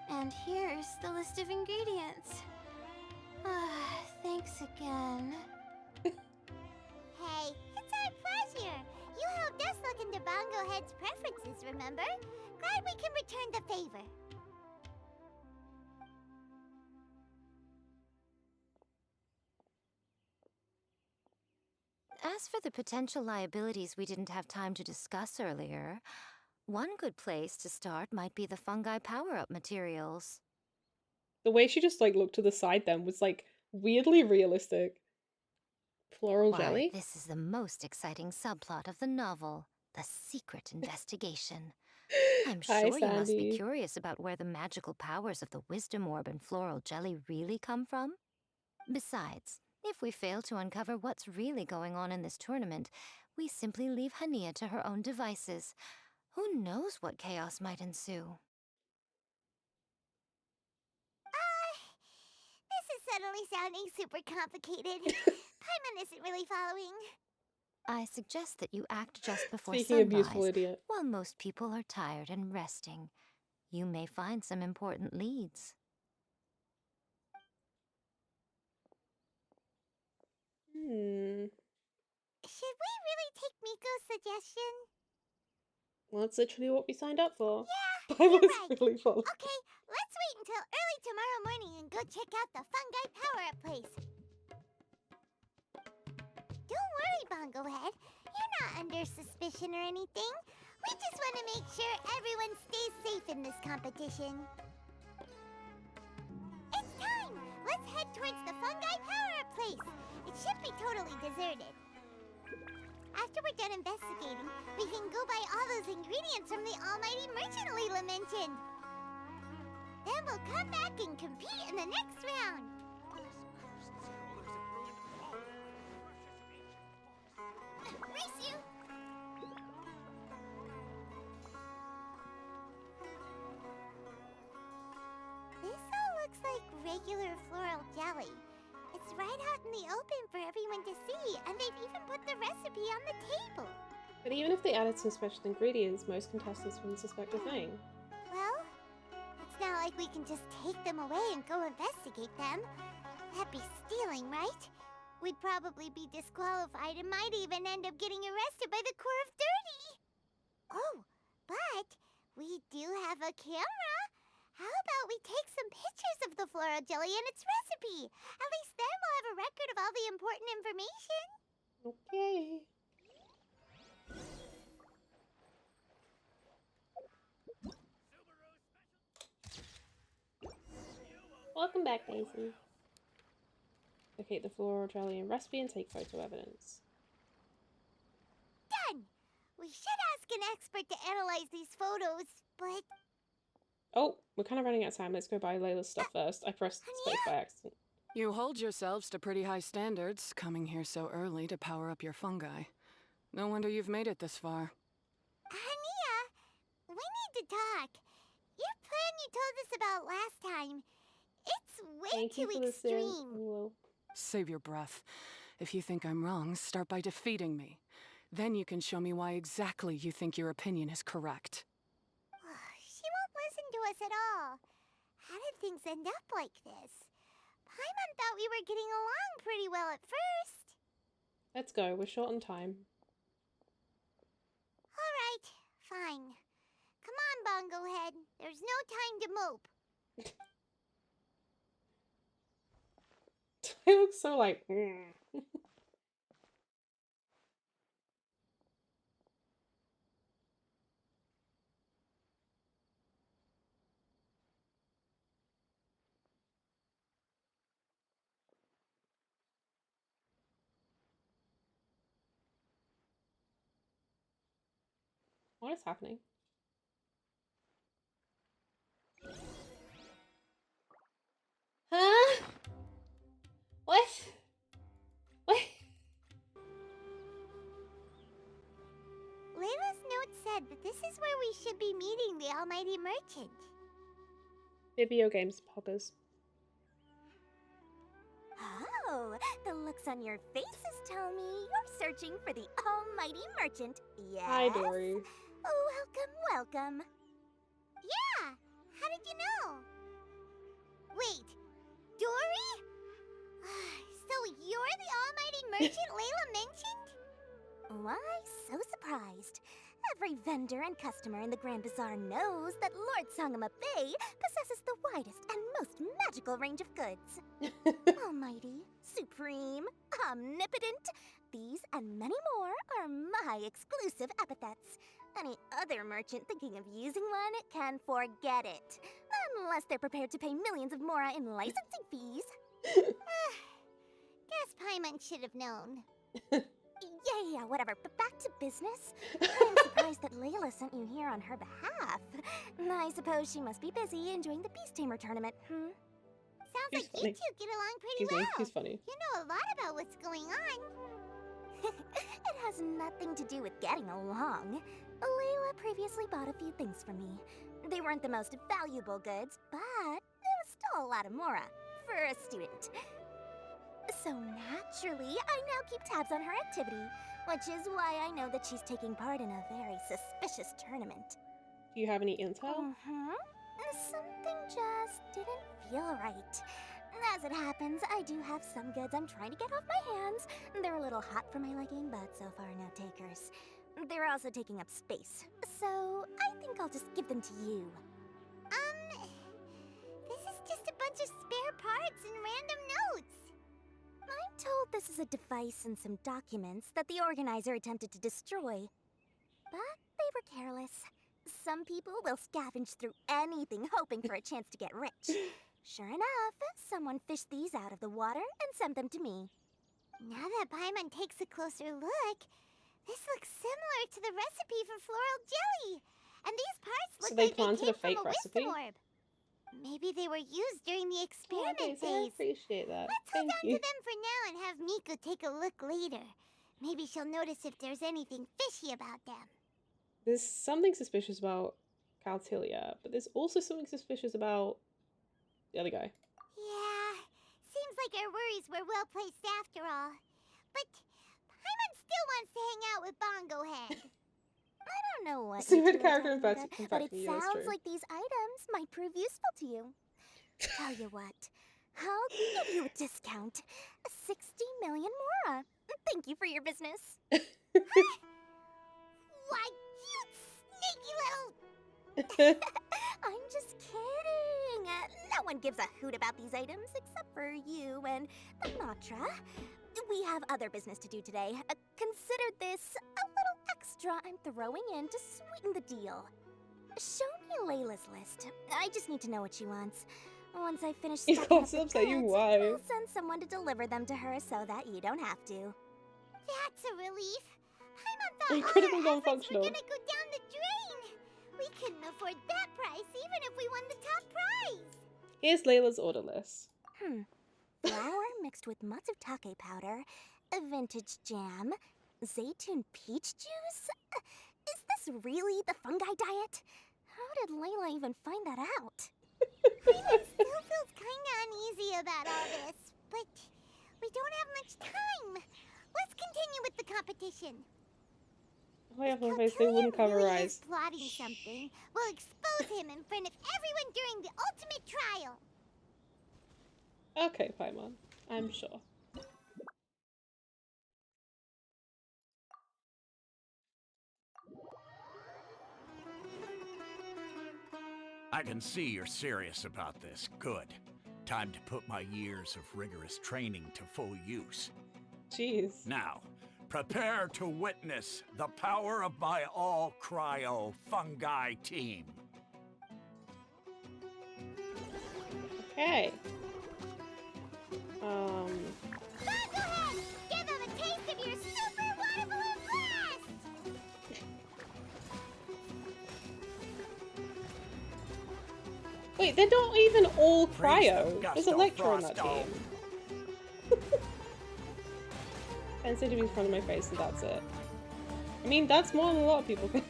S8: And here's the list of ingredients. Thanks again.
S2: Hey, it's our pleasure. You helped us look into Bongo Head's preferences, remember? Glad we can return the favor.
S7: As for the potential liabilities we didn't have time to discuss earlier, one good place to start might be the fungi power-up materials.
S3: The way she just, like, looked to the side then was, like, weirdly realistic. Floral jelly?
S7: This is the most exciting subplot of the novel, the secret investigation. I'm
S3: Hi,
S7: sure you must be
S3: Sandy.
S7: curious about where the magical powers of the wisdom orb and floral jelly really come from. Besides, if we fail to uncover what's really going on in this tournament, we simply leave Haniyyah to her own devices. Who knows what chaos might ensue?
S2: This is suddenly sounding super complicated. Paimon isn't really following.
S7: I suggest that you act just before
S3: Speaking of useful
S7: sunrise,
S3: idiot.
S7: while most people are tired and resting. You may find some important leads.
S2: Should we really take Miko's suggestion?
S3: Well, that's literally what we signed up for.
S2: Yeah,
S3: I
S2: you're
S3: was
S2: right.
S3: really full.
S2: Okay, let's wait until early tomorrow morning and go check out the fungi power-up place. Don't worry, Bongo Head. You're not under suspicion or anything. We just want to make sure everyone stays safe in this competition. It's time! Let's head towards the fungi power-up place. It should be totally deserted. After we're done investigating, we can go buy all those ingredients from the almighty merchant Leela mentioned. Then we'll come back and compete in the next round. Race you! This all looks like regular floral jelly. It's right out in the open for everyone to see, and they've even put the recipe on the table.
S3: But even if they added some special ingredients, most contestants wouldn't suspect a thing.
S2: Well, it's not like we can just take them away and go investigate them. That'd be stealing, right? We'd probably be disqualified and might even end up getting arrested by the Corps of 30. Oh, but we do have a camera. How about we take some pictures of the floral jelly and its recipe? At least then we'll have a record of all the important information.
S3: Okay. Welcome back, Daisy. Locate the floral jelly and recipe and take photo evidence.
S2: Done! We should ask an expert to analyze these photos, but...
S3: Oh, we're kind of running out of time. Let's go buy Layla's stuff first. I pressed space by accident.
S9: You hold yourselves to pretty high standards, coming here so early to power up your fungi. No wonder you've made it this far.
S2: Haniyyah, we need to talk. Your plan you told us about last time, it's way
S3: Thank you
S2: too
S3: for listening.
S2: extreme.
S3: Whoa.
S9: Save your breath. If you think I'm wrong, start by defeating me. Then you can show me why exactly you think your opinion is correct.
S2: She won't listen to us at all. How did things end up like this? Paimon thought we were getting along pretty well at first.
S3: Let's go. We're short on time.
S2: All right, fine. Come on, Bongo Head. There's no time to mope.
S3: It looks so like... What is happening? Huh? What? What?
S2: Layla's note said that this is where we should be meeting the almighty merchant.
S3: Video games poggers.
S6: Oh, the looks on your faces tell me you're searching for the almighty merchant. Yes?
S3: Hi, Dory.
S6: Welcome, welcome.
S2: Yeah, how did you know? Wait, Dory? So you're the almighty merchant Layla mentioned?
S6: Why so surprised? Every vendor and customer in the Grand Bazaar knows that Lord Sangamabe possesses the widest and most magical range of goods. Almighty, supreme, omnipotent, these and many more are my exclusive epithets. Any other merchant thinking of using one can forget it. Unless they're prepared to pay millions of mora in licensing fees.
S2: Guess Paimon should have known.
S6: Yeah, whatever. But back to business. I'm surprised that Layla sent you here on her behalf. I suppose she must be busy enjoying the Beast Tamer tournament,
S2: Sounds
S1: He's
S2: like
S1: funny.
S2: you two get along pretty
S1: Excuse me,
S2: well.
S1: he's funny.
S2: You know a lot about what's going on.
S6: It has nothing to do with getting along. Layla previously bought a few things from me. They weren't the most valuable goods, but it was still a lot of mora for a student. So naturally, I now keep tabs on her activity, which is why I know that she's taking part in a very suspicious tournament.
S1: Do you have any intel?
S6: Something just didn't feel right. As it happens, I do have some goods I'm trying to get off my hands. They're a little hot for my liking, but so far no takers. They're also taking up space, so I think I'll just give them to you.
S2: This is just a bunch of spare parts and random notes.
S6: I'm told this is a device and some documents that the organizer attempted to destroy. But they were careless. Some people will scavenge through anything hoping for a chance to get rich. Sure enough, someone fished these out of the water and sent them to me.
S2: Now that Paimon takes a closer look, this looks similar to the recipe for floral jelly. And these parts look
S1: So they
S2: like
S1: planted
S2: they
S1: a
S2: came
S1: fake
S2: from a
S1: recipe?
S2: wisdom orb. Maybe they were used during the
S1: Oh,
S2: experiment
S1: thanks, I
S2: phase.
S1: appreciate that.
S2: Let's hold
S1: Thank
S2: on
S1: you.
S2: to them for now and have Miku take a look later. Maybe she'll notice if there's anything fishy about them.
S1: There's something suspicious about Caltilia, but there's also something suspicious about the other guy.
S2: Yeah, seems like our worries were well placed after all. But Paimon still wants to hang out with Bongo Head.
S6: I don't know what
S1: So
S6: you
S1: the
S6: two are
S1: character
S6: talking about,
S1: in
S6: but
S1: fact,
S6: it
S1: yeah, that's
S6: sounds
S1: true.
S6: like these items might prove useful to you. Tell you what, I'll give you a discount. 60 million mora. Thank you for your business.
S2: Why, you sneaky little...
S6: I'm just kidding. No one gives a hoot about these items except for you and the Natra. We have other business to do today. Consider this a little extra I'm throwing in to sweeten the deal. Show me Layla's list. I just need to know what she wants. Once I finish
S1: He's
S6: stacking up
S1: also
S6: the
S1: upset you
S6: goods,
S1: why.
S6: I'll send someone to deliver them to her so that you don't have to.
S2: That's a relief. Paimon
S1: You
S2: thought
S1: could
S2: all
S1: have been
S2: our efforts
S1: non-functional.
S2: were gonna go down the drain. We couldn't afford that price even if we won the top prize.
S1: Here's Layla's order list.
S6: Flour mixed with matsutake powder, a vintage jam, zaytun peach juice? Is this really the fungi diet? How did Layla even find that out?
S2: Paimon still feels kinda uneasy about all this, but we don't have much time. Let's continue with the competition.
S1: Oh, I have my face, they wouldn't cover
S2: really
S1: her
S2: is
S1: eyes.
S2: plotting something. We'll expose him in front of everyone during the ultimate trial.
S1: Okay, Paimon, I'm sure.
S4: I can see you're serious about this. Good. Time to put my years of rigorous training to full use.
S1: Jeez.
S4: Now, prepare to witness the power of my all-cryo fungi team.
S1: Okay.
S2: Bongo Head! Give him a taste of your super water balloon blast!
S1: Wait, they're not even all
S4: Praise the
S1: cryo. There's
S4: gusto
S1: Electro on that
S4: frost
S1: team. 10 centimeters in front of my face and that's it. I mean, that's more than a lot of people can.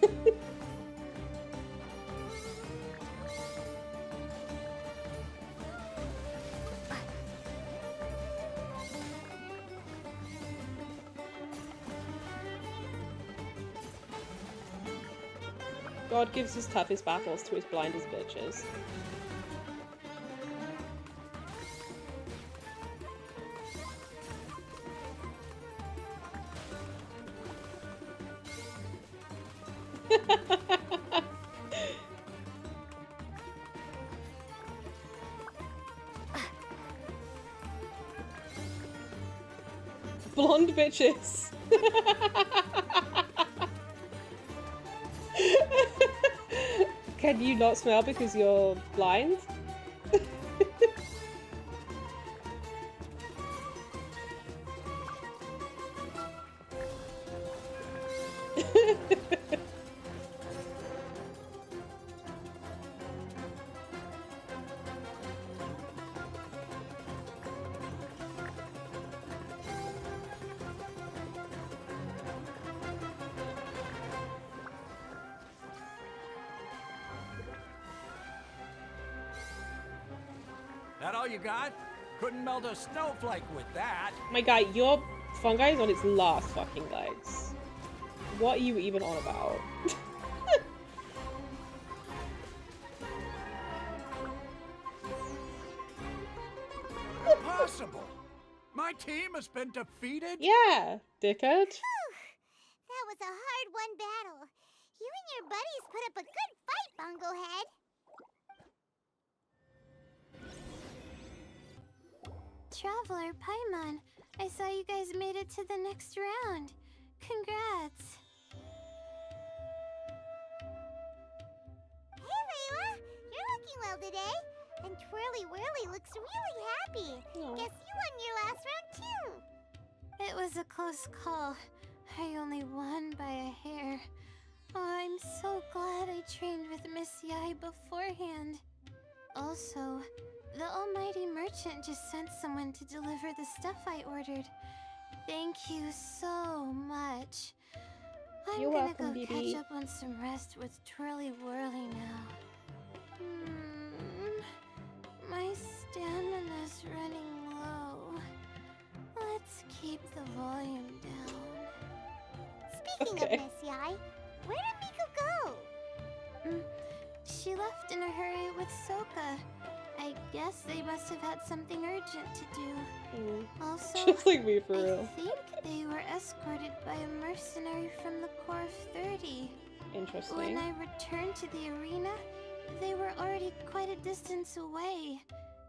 S1: God gives his toughest battles to his blindest bitches. Blonde bitches. Can you not smell because you're blind?
S11: That all you got? Couldn't melt a snowflake with that.
S3: My guy, your fungi is on its last fucking legs. What are you even on about?
S11: Impossible! My team has been defeated?
S3: Yeah, dickhead.
S2: That was a hard-won battle. You and your buddies put up a good fight, Bunglehead.
S8: Traveler, Paimon, I saw you guys made it to the next round. Congrats.
S2: Hey, Layla! You're looking well today. And Twirly Whirly looks really happy.
S3: Aw.
S2: Guess you won your last round, too.
S8: It was a close call. I only won by a hair. Oh, I'm so glad I trained with Miss Yai beforehand. Also, the almighty merchant just sent someone to deliver the stuff I ordered. Thank you so much. I'm
S3: You're
S8: gonna
S3: welcome,
S8: go
S3: BB.
S8: catch up on some rest with Twirly Whirly now. My stamina's running low. Let's keep the volume down.
S2: Speaking
S3: Okay.
S2: of Miss Yai, where did Miko go?
S8: She left in a hurry with Soka. I guess they must have had something urgent to do. Also,
S3: Just like me for
S8: I
S3: real.
S8: think they were escorted by a mercenary from the Corps of 30.
S3: Interesting.
S8: When I returned to the arena, they were already quite a distance away.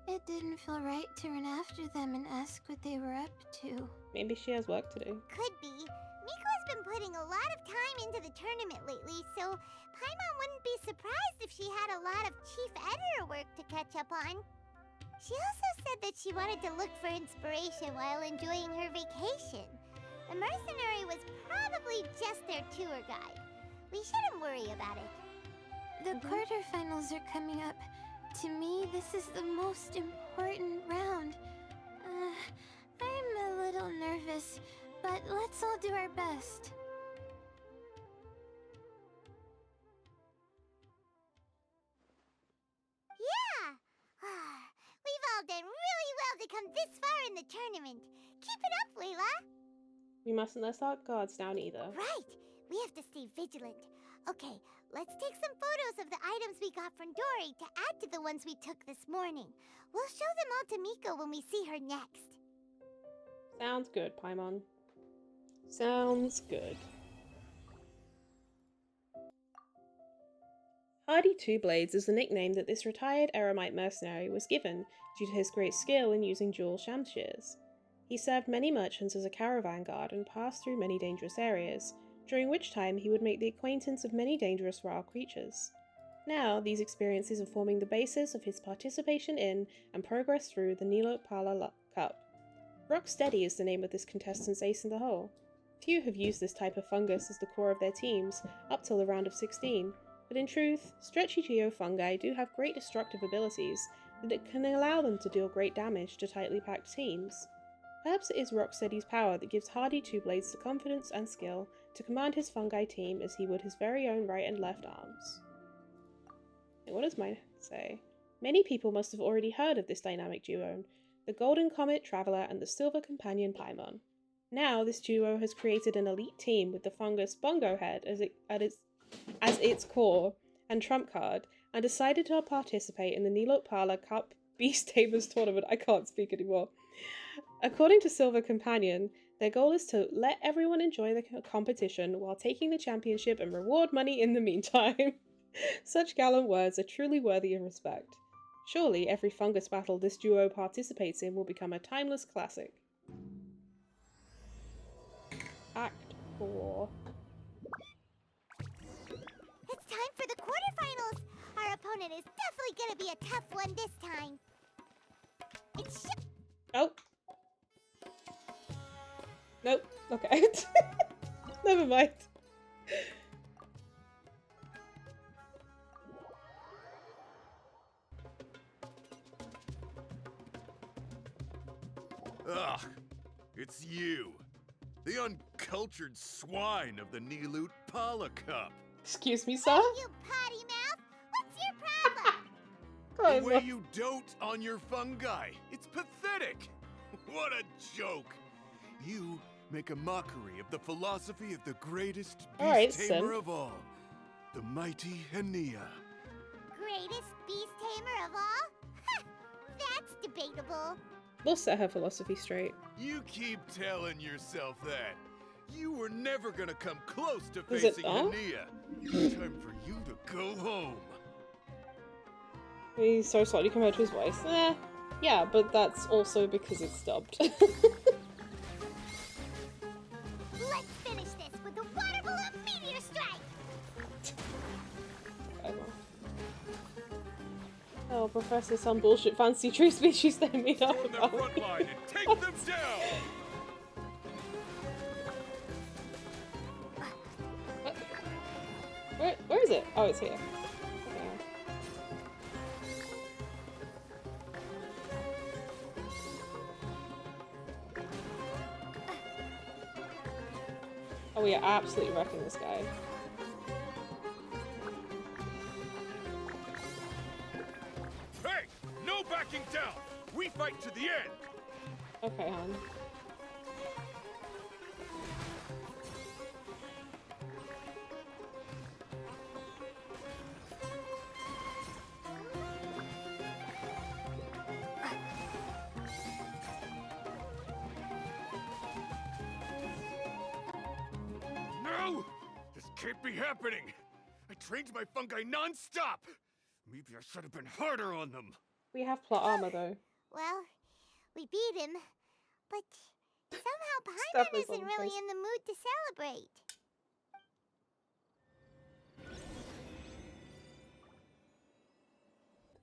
S8: It didn't feel right to run after them and ask what they were up to.
S3: Maybe she has work to do.
S2: Could be. Miko's been putting a lot of time into the tournament lately, so Paimon wouldn't be surprised if she had a lot of chief editor work to catch up on. She also said that she wanted to look for inspiration while enjoying her vacation. The mercenary was probably just their tour guide. We shouldn't worry about it.
S8: The quarterfinals are coming up. To me, this is the most important round. I'm a little nervous, but let's all do our best.
S2: Yeah! We've all done really well to come this far in the tournament. Keep it up, Layla!
S3: We mustn't let our guards down either.
S2: Right! We have to stay vigilant. Okay, let's take some photos of the items we got from Dory to add to the ones we took this morning. We'll show them all to Miko when we see her next.
S3: Sounds good, Paimon. Sounds good. Hardy Two Blades is the nickname that this retired Eremite mercenary was given due to his great skill in using dual shamshears. He served many merchants as a caravan guard and passed through many dangerous areas, during which time he would make the acquaintance of many dangerous wild creatures. Now, these experiences are forming the basis of his participation in and progress through the Nilot Pala Cup. Rocksteady is the name of this contestant's ace in the hole. Few have used this type of fungus as the core of their teams, up till the round of 16, but in truth, stretchy geofungi do have great destructive abilities that can allow them to deal great damage to tightly packed teams. Perhaps it is Rocksteady's power that gives Hardy Two Blades the confidence and skill to command his fungi team as he would his very own right and left arms. And what does mine say? Many people must have already heard of this dynamic duo, the Golden Comet Traveler and the Silver Companion Paimon. Now, this duo has created an elite team with the fungus Bongo Head as its core and trump card, and decided to participate in the Nilot Pala Cup Beast Tamers tournament. I can't speak anymore. According to Silver Companion, their goal is to let everyone enjoy the competition while taking the championship and reward money in the meantime. Such gallant words are truly worthy of respect. Surely every fungus battle this duo participates in will become a timeless classic. Act 4.
S2: It's time for the quarterfinals! Our opponent is definitely gonna be a tough one this time. It's
S3: Oh. Nope. Okay. Never mind.
S12: Ugh, it's you. The uncultured swine of the Nilot Pala Cup.
S3: Excuse me, sir?
S2: You potty mouth! What's your problem?
S12: The way you dote on your fungi. It's pathetic. What a joke. You make a mockery of the philosophy of the greatest beast tamer of all, the mighty haniyyah.
S2: Greatest beast tamer of all? That's debatable.
S3: We'll set her philosophy straight.
S12: You keep telling yourself that. You were never gonna come close to facing haniyyah. Time for you to go home.
S3: He's so slightly compared to his voice. Yeah, but that's also because it's dubbed.
S2: Let's finish this with a water balloon meteor strike!
S3: Oh, Professor, some bullshit fancy tree species they made up
S12: Form their
S3: about.
S12: front line and take them down!
S3: Where is it? Oh, it's here. Oh, we are absolutely wrecking this guy.
S12: Hey! No backing down! We fight to the end!
S3: Okay, hon.
S12: No! This can't be happening! I trained my fungi non-stop! Maybe I should have been harder on them!
S3: We have plot armor, though.
S2: Well, we beat him, but somehow Paimon isn't really in the mood to celebrate.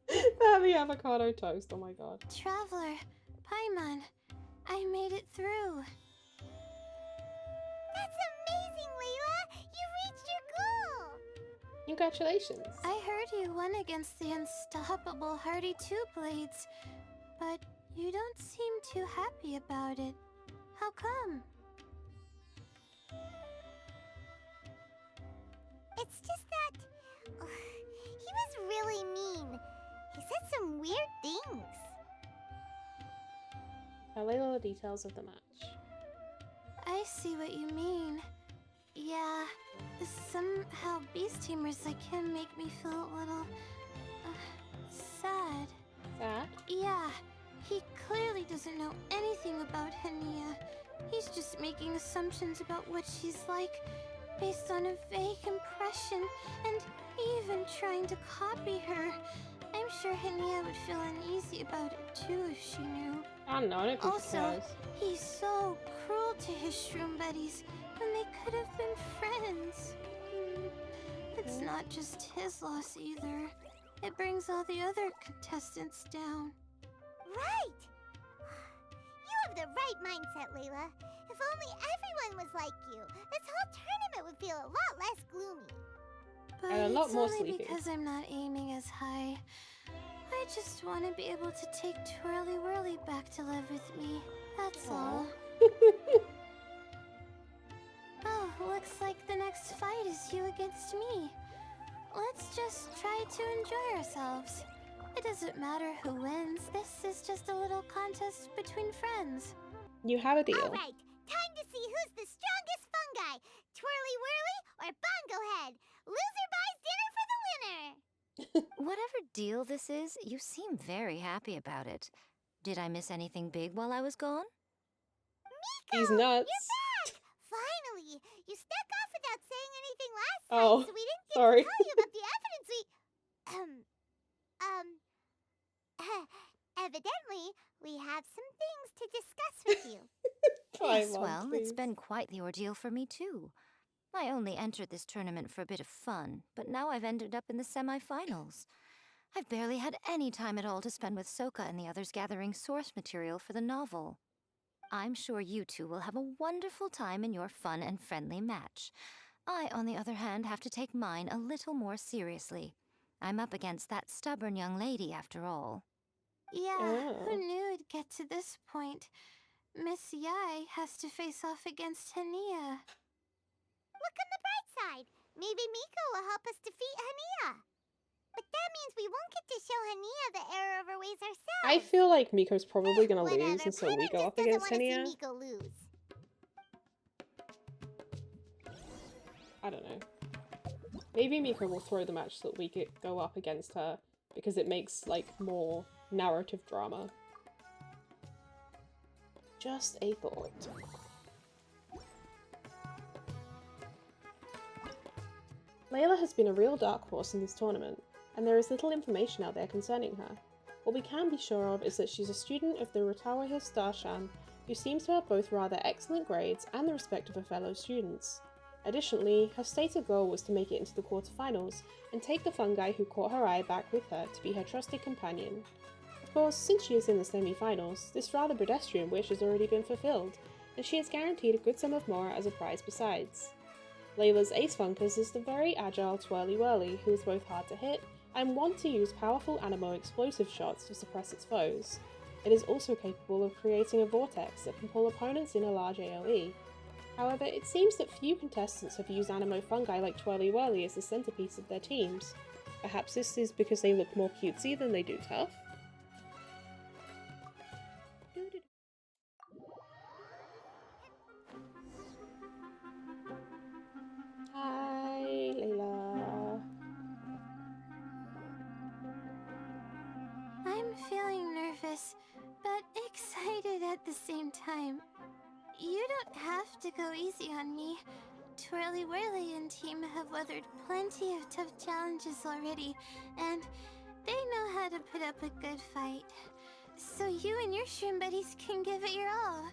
S3: The avocado toast, oh my god.
S8: Traveler, Paimon, I made it through.
S2: That's amazing, Layla! You reached your goal!
S3: Congratulations.
S8: I heard you won against the unstoppable Hardy Two-Blades, but you don't seem too happy about it. How come?
S2: It's just that he was really mean. He said some weird things.
S3: I'll lay all the details of the match.
S8: I see what you mean. Yeah, somehow beast tamers like him make me feel a little sad.
S3: Sad?
S8: Yeah, he clearly doesn't know anything about haniyyah. He's just making assumptions about what she's like based on a vague impression and even trying to copy her. I'm sure haniyyah would feel uneasy about it too if she knew.
S3: I don't know, I don't think she
S8: Also,
S3: cares.
S8: he's so cruel to his shroom buddies when they could have been friends. It's not just his loss either. It brings all the other contestants down.
S2: Right! You have the right mindset, Layla. If only everyone was like you, this whole tournament would feel a lot less gloomy.
S8: But
S3: And a lot
S8: it's
S3: more
S8: only
S3: sleepy.
S8: because I'm not aiming as high. I just want to be able to take Twirly Whirly back to live with me. That's all. Oh, looks like the next fight is you against me. Let's just try to enjoy ourselves. It doesn't matter who wins. This is just a little contest between friends.
S3: You have a deal.
S2: All right, time to see who's the strongest fungi. Twirly Whirly or Bongo Head. Loser buys dinner for the winner.
S7: Whatever deal this is, you seem very happy about it. Did I miss anything big while I was gone?
S2: Miko,
S3: He's nuts.
S2: You're back! Finally! You snuck off without saying anything last
S3: Oh,
S2: time, so we didn't get
S3: sorry.
S2: to tell you about the evidence we... Evidently, we have some things to discuss with you.
S7: Yes,
S3: Paimon,
S7: well, it's
S3: please.
S7: been quite the ordeal for me too. I only entered this tournament for a bit of fun, but now I've ended up in the semi-finals. I've barely had any time at all to spend with Soka and the others gathering source material for the novel. I'm sure you two will have a wonderful time in your fun and friendly match. I, on the other hand, have to take mine a little more seriously. I'm up against that stubborn young lady, after all.
S8: Yeah,
S3: Oh.
S8: who knew it'd get to this point? Miss Yai has to face off against haniyyah.
S2: Look on the bright side. Maybe Miko will help us defeat haniyyah. But that means we won't get to show Haniyyah the error of our ways ourselves.
S3: I feel like Miko's probably gonna
S2: Whatever.
S3: lose, and so we
S2: Paimon
S3: go
S2: just
S3: up
S2: doesn't
S3: against
S2: want to see
S3: Haniyyah.
S2: Miko lose.
S3: I don't know. Maybe Miko will throw the match so that we could go up against her, because it makes, like, more narrative drama. Just a thought. Layla has been a real dark horse in this tournament, and there is little information out there concerning her. What we can be sure of is that she's a student of the Rotawahis Darshan, who seems to have both rather excellent grades and the respect of her fellow students. Additionally, her stated goal was to make it into the quarterfinals and take the fungi who caught her eye back with her to be her trusted companion. Of course, since she is in the semi-finals, this rather pedestrian wish has already been fulfilled, and she is guaranteed a good sum of more as a prize besides. Layla's ace funkers is the very agile Twirly Whirly, who is both hard to hit and wants to use powerful Anemo explosive shots to suppress its foes. It is also capable of creating a vortex that can pull opponents in a large AoE. However, it seems that few contestants have used Anemo fungi like Twirly Whirly as the centerpiece of their teams. Perhaps this is because they look more cutesy than they do tough? Hi, Layla.
S8: I'm feeling nervous, but excited at the same time. You don't have to go easy on me. Twirly Whirly and team have weathered plenty of tough challenges already, and they know how to put up a good fight. So you and your shroom buddies can give it your all.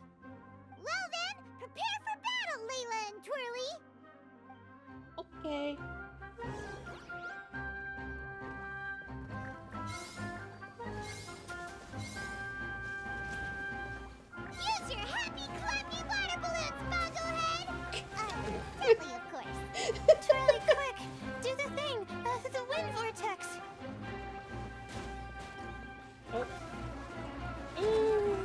S2: Well then, prepare for battle, Layla and Twirly!
S3: Okay.
S2: Use your happy, clappy water balloons, Boglehead! Twirly, of course.
S8: Twirly, quick! Do the thing! The wind vortex!
S3: Oh. Ooh.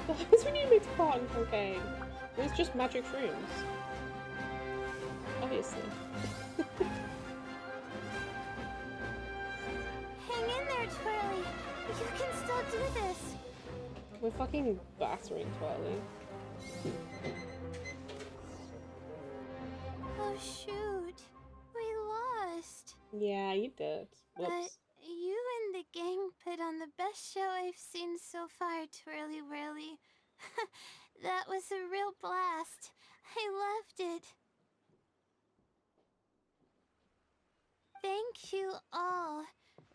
S3: What happens when you mix pot and cocaine? It's just magic shrooms. Obviously.
S8: Hang in there, Twirly. You can still do this.
S3: We're fucking battering Twirly.
S8: Oh shoot. We lost.
S3: Yeah, you did.
S8: But
S3: Whoops.
S8: you and the gang put on the best show I've seen so far, Twirly Whirly. That was a real blast. I loved it. Thank you all.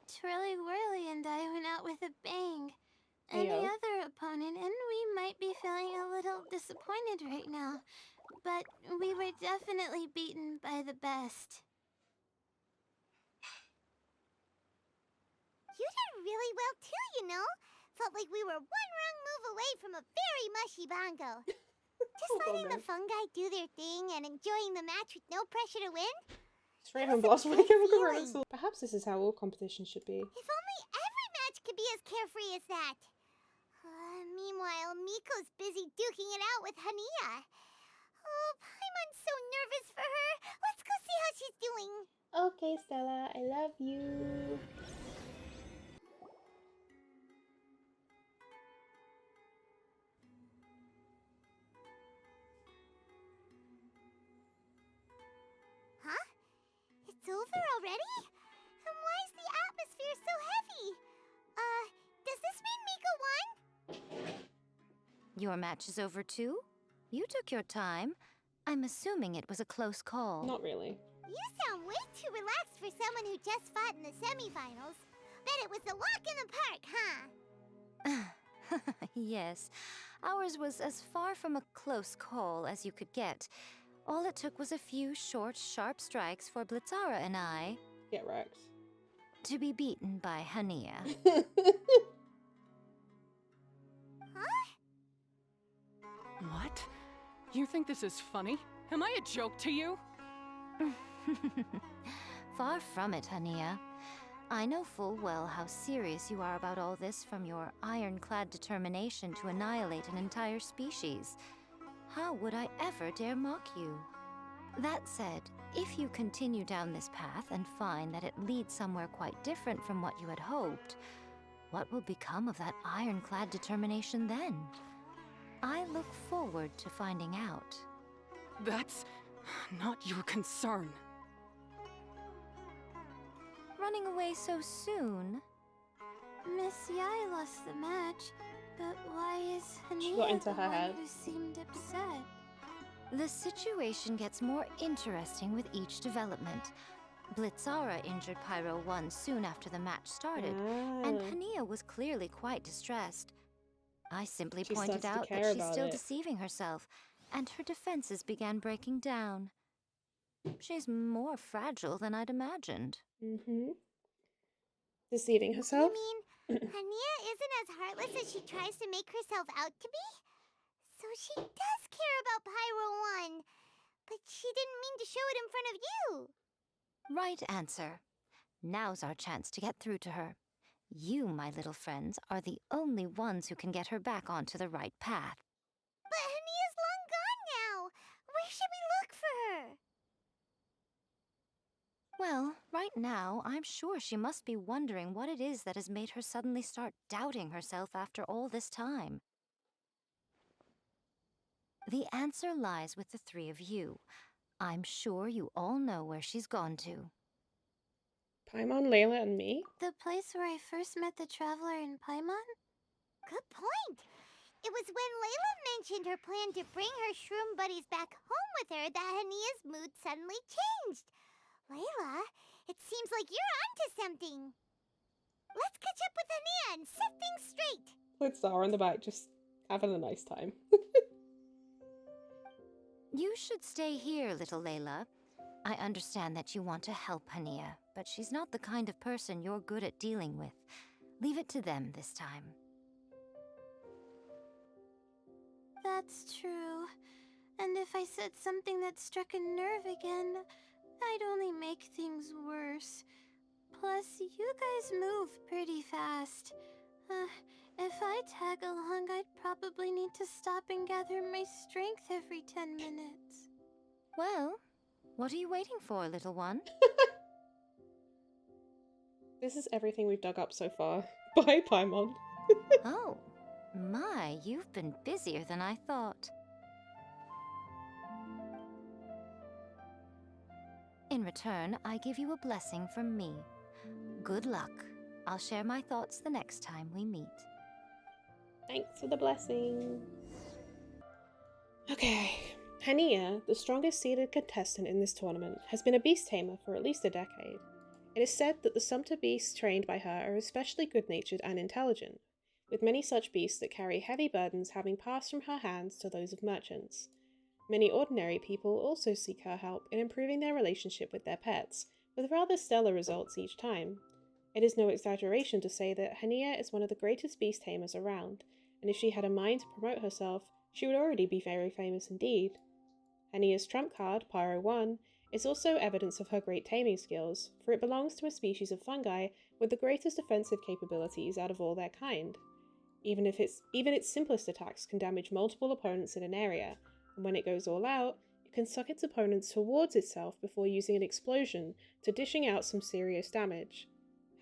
S8: Twirly Whirly and I went out with a bang. Any
S3: Ayo.
S8: other opponent, and we might be feeling a little disappointed right now, but we were definitely beaten by the best.
S2: You did really well too, you know. Felt like we were one wrong move away from a very mushy bongo. Just letting the fungi do their thing and enjoying the match with no pressure to win.
S3: Straight from
S2: It was a
S3: Blossom
S2: good feeling.
S3: Perhaps this is how all competitions should be.
S2: If only every match could be as carefree as that. Meanwhile, Miko's busy duking it out with Haniyyah. Oh, Paimon's so nervous for her. Let's go see how she's doing.
S3: Okay, Stella, I love you.
S2: Huh? It's over already? And why is the atmosphere so heavy? Does this mean Miko won?
S7: Your match is over too? You took your time. I'm assuming it was a close call.
S3: Not really.
S2: You sound way too relaxed for someone who just fought in the semifinals. Bet it was a walk in the park, huh?
S7: Yes. Ours was as far from a close call as you could get. All it took was a few short, sharp strikes for Blitzara and I
S3: Get wrecked.
S7: to be beaten by haniyyah.
S9: What? You think this is funny? Am I a joke to you?
S7: Far from it, haniyyah. I know full well how serious you are about all this, from your ironclad determination to annihilate an entire species. How would I ever dare mock you? That said, if you continue down this path and find that it leads somewhere quite different from what you had hoped, what will become of that ironclad determination then? I look forward to finding out.
S9: That's not your concern.
S7: Running away so soon?
S8: Miss Yai lost the match, but why is
S3: She got
S8: Haniyyah
S3: into
S8: the
S3: her
S8: one
S3: head.
S8: who seemed upset?
S7: The situation gets more interesting with each development. Blitzara injured Pyro 1 soon after the match started, and haniyyah was clearly quite distressed. I simply
S3: She
S7: pointed
S3: starts to
S7: out
S3: care
S7: that she's
S3: about
S7: still
S3: it.
S7: deceiving herself, and her defenses began breaking down. She's more fragile than I'd imagined.
S3: Deceiving herself?
S2: You mean Haniyyah isn't as heartless as she tries to make herself out to be? So she does care about Pyro 1, but she didn't mean to show it in front of you.
S7: Right answer. Now's our chance to get through to her. You, my little friends, are the only ones who can get her back onto the right path.
S2: But Haniyyah's long gone now. Where should we look for her?
S7: Well, right now, I'm sure she must be wondering what it is that has made her suddenly start doubting herself after all this time. The answer lies with the three of you. I'm sure you all know where she's gone to.
S3: Paimon, Layla, and me?
S8: The place where I first met the traveler in Paimon?
S2: Good point. It was when Layla mentioned her plan to bring her shroom buddies back home with her that Haniyyah's mood suddenly changed. Layla, it seems like you're onto something. Let's catch up with Haniyyah and set things straight.
S3: With Zara in the back, just having a nice time.
S7: You should stay here, little Layla. I understand that you want to help Haniyyah, but she's not the kind of person you're good at dealing with. Leave it to them this time.
S8: That's true. And if I said something that struck a nerve again, I'd only make things worse. Plus, you guys move pretty fast. If I tag along, I'd probably need to stop and gather my strength every 10 minutes.
S7: Well, what are you waiting for, little one?
S3: This is everything we've dug up so far. Bye, Paimon.
S7: Oh, my, you've been busier than I thought. In return, I give you a blessing from me. Good luck. I'll share my thoughts the next time we meet.
S3: Thanks for the blessing. Okay. Haniyyah, the strongest seeded contestant in this tournament, has been a beast tamer for at least a decade. It is said that the Sumpter beasts trained by her are especially good-natured and intelligent, with many such beasts that carry heavy burdens having passed from her hands to those of merchants. Many ordinary people also seek her help in improving their relationship with their pets, with rather stellar results each time. It is no exaggeration to say that Haniyyah is one of the greatest beast tamers around, and if she had a mind to promote herself, she would already be very famous indeed. Haniyyah's trump card, Pyro 1, is also evidence of her great taming skills, for it belongs to a species of fungi with the greatest offensive capabilities out of all their kind. Even its simplest attacks can damage multiple opponents in an area, and when it goes all out, it can suck its opponents towards itself before using an explosion to dishing out some serious damage.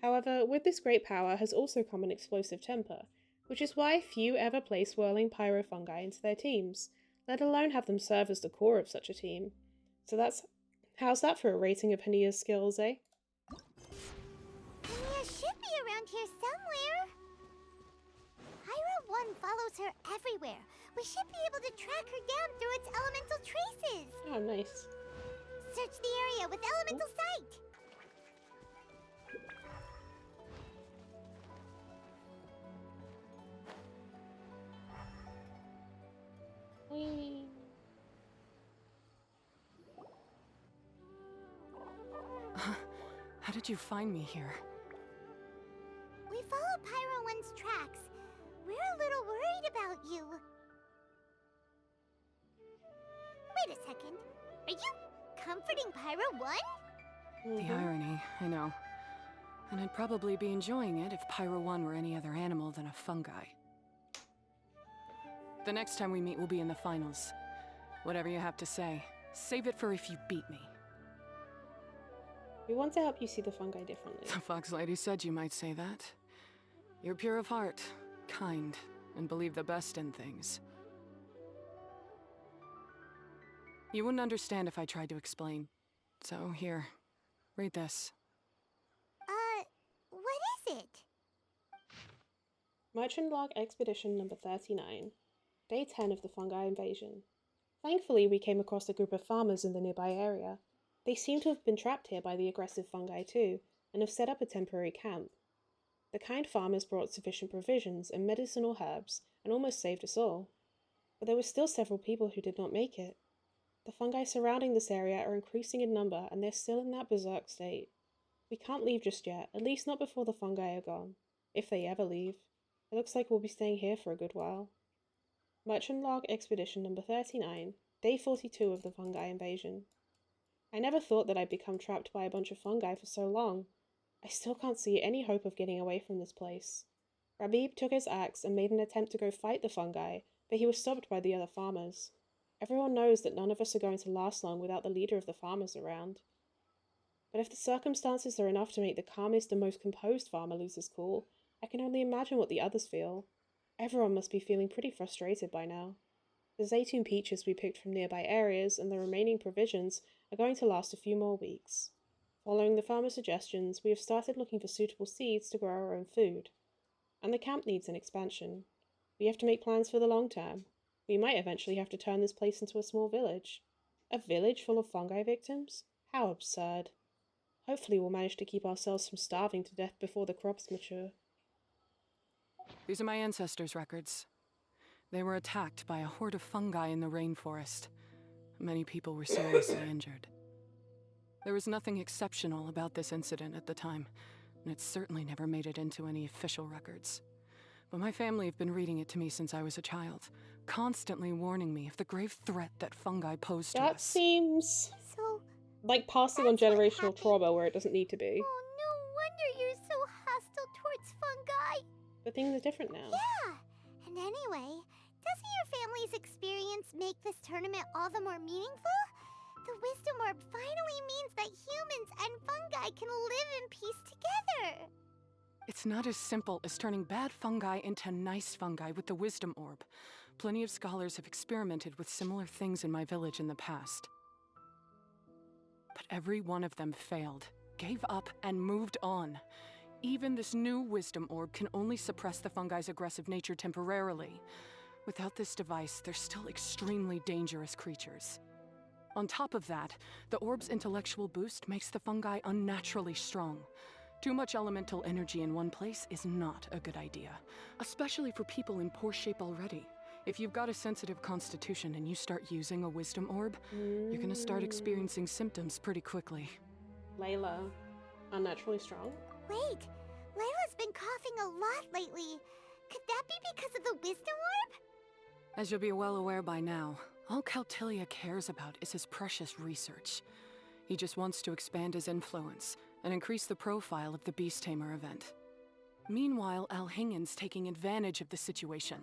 S3: However, with this great power has also come an explosive temper, which is why few ever play swirling pyrofungi into their teams, let alone have them serve as the core of such a team. So how's that for a rating of Haniyyah's skills, eh?
S2: Haniyyah should be around here somewhere. Pyro 1 follows her everywhere. We should be able to track her down through its elemental traces.
S3: Oh, nice.
S2: Search the area with elemental sight.
S9: How did you find me here?
S2: We follow Pyro 1's tracks. We're a little worried about you. Wait a second. Are you comforting Pyro 1?
S9: The irony, I know. And I'd probably be enjoying it if Pyro 1 were any other animal than a fungi. The next time we meet will be in the finals. Whatever you have to say, save it for if you beat me.
S3: We want to help you see the fungi differently.
S9: The Fox Lady said you might say that. You're pure of heart, kind, and believe the best in things. You wouldn't understand if I tried to explain. So here, read this.
S2: What is it?
S3: Merchant Log Expedition number 39. Day 10 of the fungi invasion. Thankfully, we came across a group of farmers in the nearby area. They seem to have been trapped here by the aggressive fungi too, and have set up a temporary camp. The kind farmers brought sufficient provisions and medicinal herbs, and almost saved us all. But there were still several people who did not make it. The fungi surrounding this area are increasing in number, and they're still in that berserk state. We can't leave just yet, at least not before the fungi are gone. If they ever leave. It looks like we'll be staying here for a good while. Merchant Log Expedition number 39, Day 42 of the fungi invasion. I never thought that I'd become trapped by a bunch of fungi for so long. I still can't see any hope of getting away from this place. Rabib took his axe and made an attempt to go fight the fungi, but he was stopped by the other farmers. Everyone knows that none of us are going to last long without the leader of the farmers around. But if the circumstances are enough to make the calmest and most composed farmer lose his cool, I can only imagine what the others feel. Everyone must be feeling pretty frustrated by now. The zaytun peaches we picked from nearby areas and the remaining provisions are going to last a few more weeks. Following the farmer's suggestions, we have started looking for suitable seeds to grow our own food. And the camp needs an expansion. We have to make plans for the long term. We might eventually have to turn this place into a small village. A village full of fungi victims? How absurd. Hopefully we'll manage to keep ourselves from starving to death before the crops mature.
S9: These are my ancestors' records. They were attacked by a horde of fungi in the rainforest. Many people were seriously injured. There was nothing exceptional about this incident at the time, and it certainly never made it into any official records. But my family have been reading it to me since I was a child, constantly warning me of the grave threat that fungi pose to us.
S3: That seems
S2: So,
S3: like passing on generational trauma where it doesn't need to be.
S2: oh, no wonder you're so hostile towards fungi.
S3: But things are different now.
S2: Yeah, and anyway, doesn't your family's experience make this tournament all the more meaningful? The Wisdom Orb finally means that humans and fungi can live in peace together.
S9: It's not as simple as turning bad fungi into nice fungi with the Wisdom Orb. Plenty of scholars have experimented with similar things in my village in the past. But every one of them failed, gave up, and moved on. Even this new Wisdom Orb can only suppress the fungi's aggressive nature temporarily. Without this device, they're still extremely dangerous creatures. On top of that, the orb's intellectual boost makes the fungi unnaturally strong. Too much elemental energy in one place is not a good idea, especially for people in poor shape already. If you've got a sensitive constitution and you start using a Wisdom Orb, you're gonna start experiencing symptoms pretty quickly.
S3: Layla, unnaturally strong?
S2: Wait, Layla's been coughing a lot lately. Could that be because of the Wisdom Orb?
S9: As you'll be well aware by now, all Caltilia cares about is his precious research. He just wants to expand his influence and increase the profile of the Beast Tamer event. Meanwhile, Alhingen's taking advantage of the situation.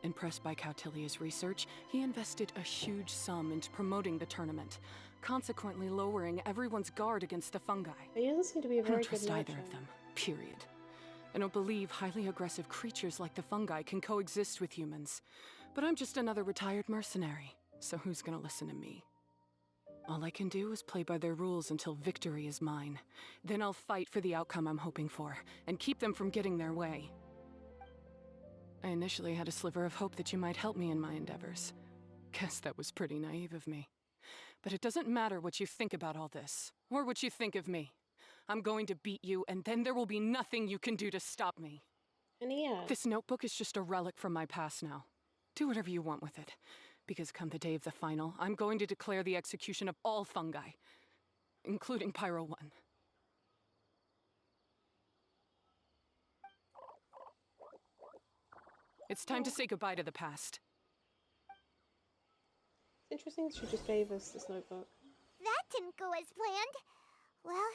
S9: Impressed by Cautilia's research, he invested a huge sum into promoting the tournament, consequently lowering everyone's guard against the fungi.
S3: He doesn't seem to be a
S9: I
S3: very
S9: don't
S3: good
S9: trust either
S3: merchant.
S9: of them, period. I don't believe highly aggressive creatures like the fungi can coexist with humans. But I'm just another retired mercenary, so who's gonna listen to me? All I can do is play by their rules until victory is mine. Then I'll fight for the outcome I'm hoping for, and keep them from getting their way. I initially had a sliver of hope that you might help me in my endeavors. Guess that was pretty naive of me. But it doesn't matter what you think about all this, or what you think of me. I'm going to beat you, and then there will be nothing you can do to stop me.
S3: Haniyyah.
S9: This notebook is just a relic from my past now. Do whatever you want with it, because come the day of the final, I'm going to declare the execution of all fungi, including Pyro 1. It's time to say goodbye to the past.
S3: It's interesting she just gave us this notebook.
S2: That didn't go as planned. Well,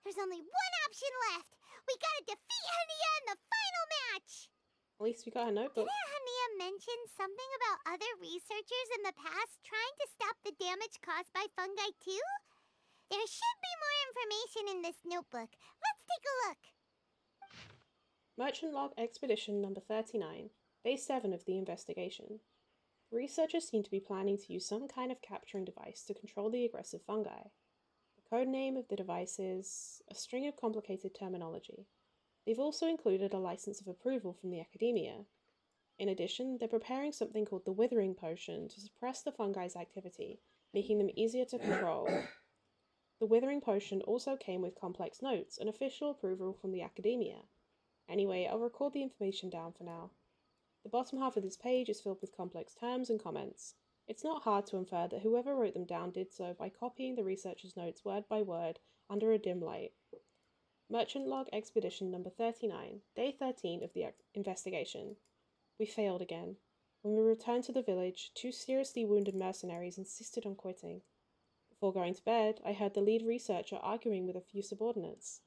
S2: there's only one option left. We gotta defeat Haniyyah in the final match.
S3: At least we got her notebook.
S2: Didn't Haniyyah mention something about other researchers in the past trying to stop the damage caused by fungi too? There should be more information in this notebook. Let's take a look.
S3: Merchant Log Expedition number 39, Day 7 of the investigation. Researchers seem to be planning to use some kind of capturing device to control the aggressive fungi. The code name of the device is a string of complicated terminology. They've also included a license of approval from the academia. In addition, they're preparing something called the Withering Potion to suppress the fungi's activity, making them easier to control. The Withering Potion also came with complex notes and official approval from the academia. Anyway, I'll record the information down for now. The bottom half of this page is filled with complex terms and comments. It's not hard to infer that whoever wrote them down did so by copying the researchers' notes word by word under a dim light. Merchant Log Expedition number 39, Day 13 of the investigation. We failed again. When we returned to the village, 2 seriously wounded mercenaries insisted on quitting. Before going to bed, I heard the lead researcher arguing with a few subordinates.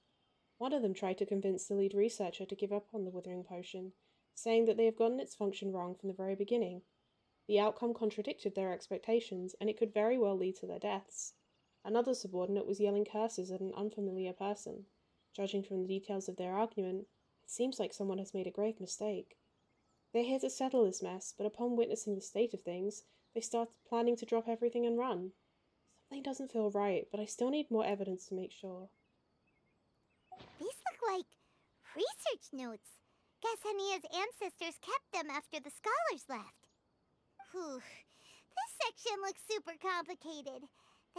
S3: One of them tried to convince the lead researcher to give up on the Withering Potion, saying that they have gotten its function wrong from the very beginning. The outcome contradicted their expectations, and it could very well lead to their deaths. Another subordinate was yelling curses at an unfamiliar person. Judging from the details of their argument, it seems like someone has made a grave mistake. They're here to settle this mess, but upon witnessing the state of things, they started planning to drop everything and run. Something doesn't feel right, but I still need more evidence to make sure.
S2: These look like research notes. Guess Haniyyah's ancestors kept them after the scholars left. Whew. This section looks super complicated.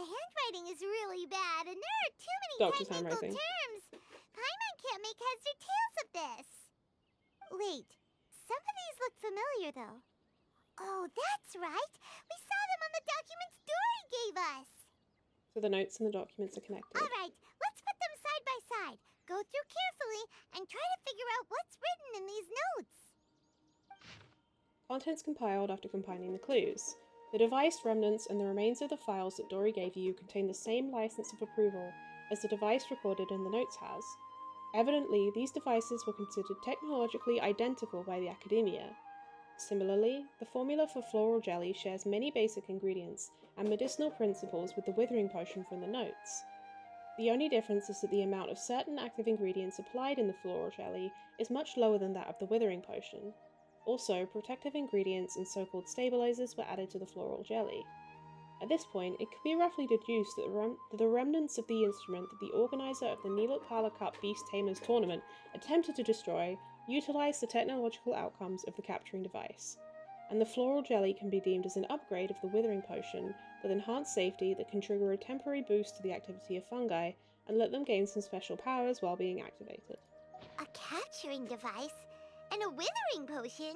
S2: The handwriting is really bad, and there are too many technical terms. Paimon can't make heads or tails of this. Wait, some of these look familiar, though. Oh, that's right. We saw them on the documents Dory gave us.
S3: So the notes and the documents are connected.
S2: All right, let's put them side by side. Go through carefully and try to figure out what's written in these notes.
S3: Contents compiled after combining the clues. The device remnants and the remains of the files that Dory gave you contain the same license of approval as the device recorded in the notes has. Evidently, these devices were considered technologically identical by the academia. Similarly, the formula for floral jelly shares many basic ingredients and medicinal principles with the Withering Potion from the notes. The only difference is that the amount of certain active ingredients applied in the floral jelly is much lower than that of the Withering Potion. Also, protective ingredients and so-called stabilizers were added to the floral jelly. At this point, it could be roughly deduced that the remnants of the instrument that the organizer of the Nilotpala Cup Beast Tamers tournament attempted to destroy utilized the technological outcomes of the capturing device, and the floral jelly can be deemed as an upgrade of the Withering Potion with enhanced safety that can trigger a temporary boost to the activity of fungi and let them gain some special powers while being activated.
S2: A capturing device? And a Withering Potion?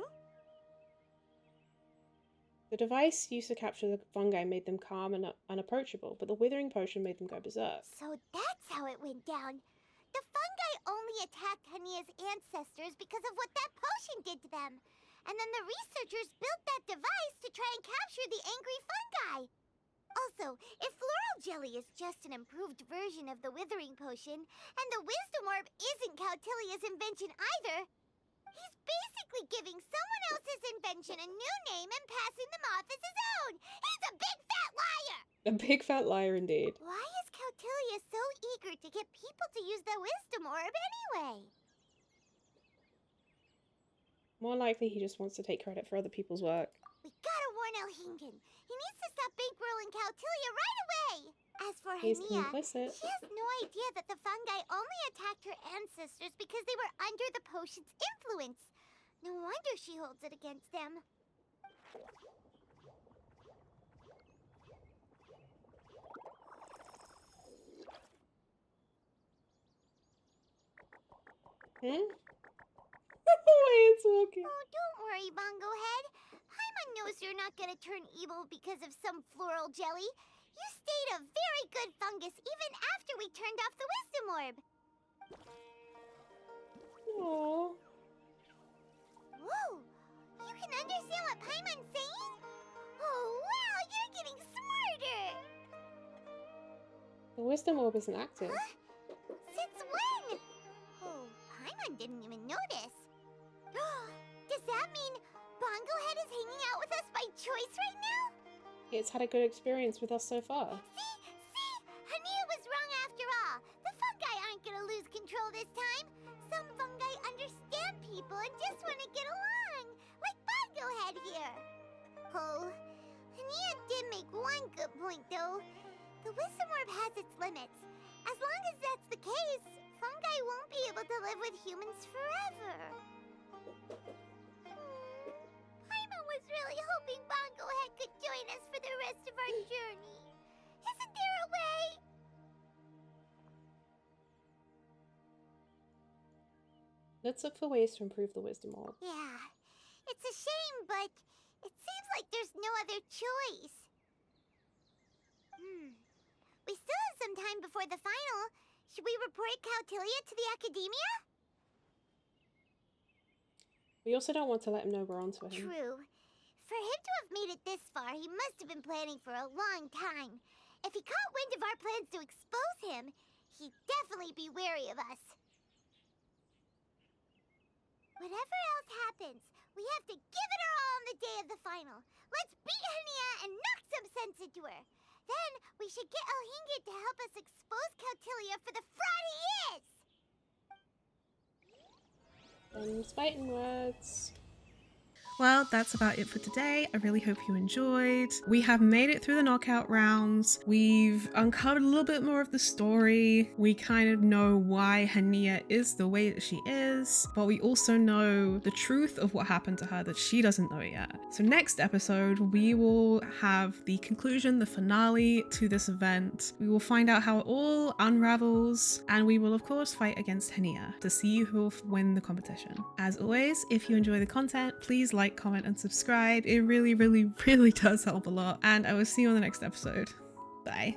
S3: The device used to capture the fungi made them calm and unapproachable, but the Withering Potion made them go berserk.
S2: So that's how it went down. The fungi only attacked Haniyyah's ancestors because of what that potion did to them. And then the researchers built that device to try and capture the angry fungi. Also, if floral jelly is just an improved version of the Withering Potion, and the Wisdom Orb isn't Cautilia's invention either, he's basically giving someone else's invention a new name and passing them off as his own. He's a big fat liar!
S3: A big fat liar indeed.
S2: Why is Cautilia so eager to get people to use the Wisdom Orb anyway?
S3: More likely he just wants to take credit for other people's work.
S2: We gotta warn Elhingen. He needs to stop bankrolling Cautilia right away! As for
S3: He's
S2: Haniyyah,
S3: complicit.
S2: she has no idea that the fungi only attacked her ancestors because they were under the potion's influence. No wonder she holds it against them.
S3: Why it's walking?
S2: Oh, don't worry, Bongo Head. Paimon knows you're not gonna turn evil because of some floral jelly. You stayed a very good fungus even after we turned off the Wisdom Orb.
S3: Aww.
S2: Whoa! can understand what Paimon's saying? Oh, wow, you're getting smarter!
S3: The wisdom orb isn't active.
S2: Huh? Since when? Oh, Paimon didn't even notice. Does that mean Bonglehead is hanging out with us by choice right now?
S3: It's had a good experience with us so far.
S2: See? Haniyyah was wrong after all. The fungi aren't gonna lose control this time. Some fungi understand people and just want to get along. Like Bonglehead here. Oh, Haniyyah did make one good point though. The wisdom orb has its limits. As long as that's the case, fungi won't be able to live with humans forever. Paimon was really hoping Bonglehead could join us for the rest of our journey. Isn't there a way?
S3: Let's look for ways to improve the wisdom orb.
S2: Yeah, it's a shame, but it seems like there's no other choice. We still have some time before the final. Should we report Kautilya to the Academia?
S3: We also don't want to let him know we're onto him.
S2: True. For him to have made it this far, he must have been planning for a long time. If he caught wind of our plans to expose him, he'd definitely be wary of us. Whatever else happens, we have to give it our all on the day of the final. Let's beat Haniyyah and knock some sense into her. Then we should get haniyyah to help us expose Kautilya for the fraud he is!
S3: Fighting words.
S1: Well, that's about it for today. I really hope you enjoyed. We have made it through the knockout rounds. We've uncovered a little bit more of the story. We kind of know why Haniyyah is the way that she is, but we also know the truth of what happened to her that she doesn't know yet. So next episode, we will have the conclusion, the finale to this event. We will find out how it all unravels, and we will of course fight against Haniyyah to see who will win the competition. As always, if you enjoy the content, please like, comment, and subscribe. It really, really, really does help a lot. And I will see you on the next episode. Bye.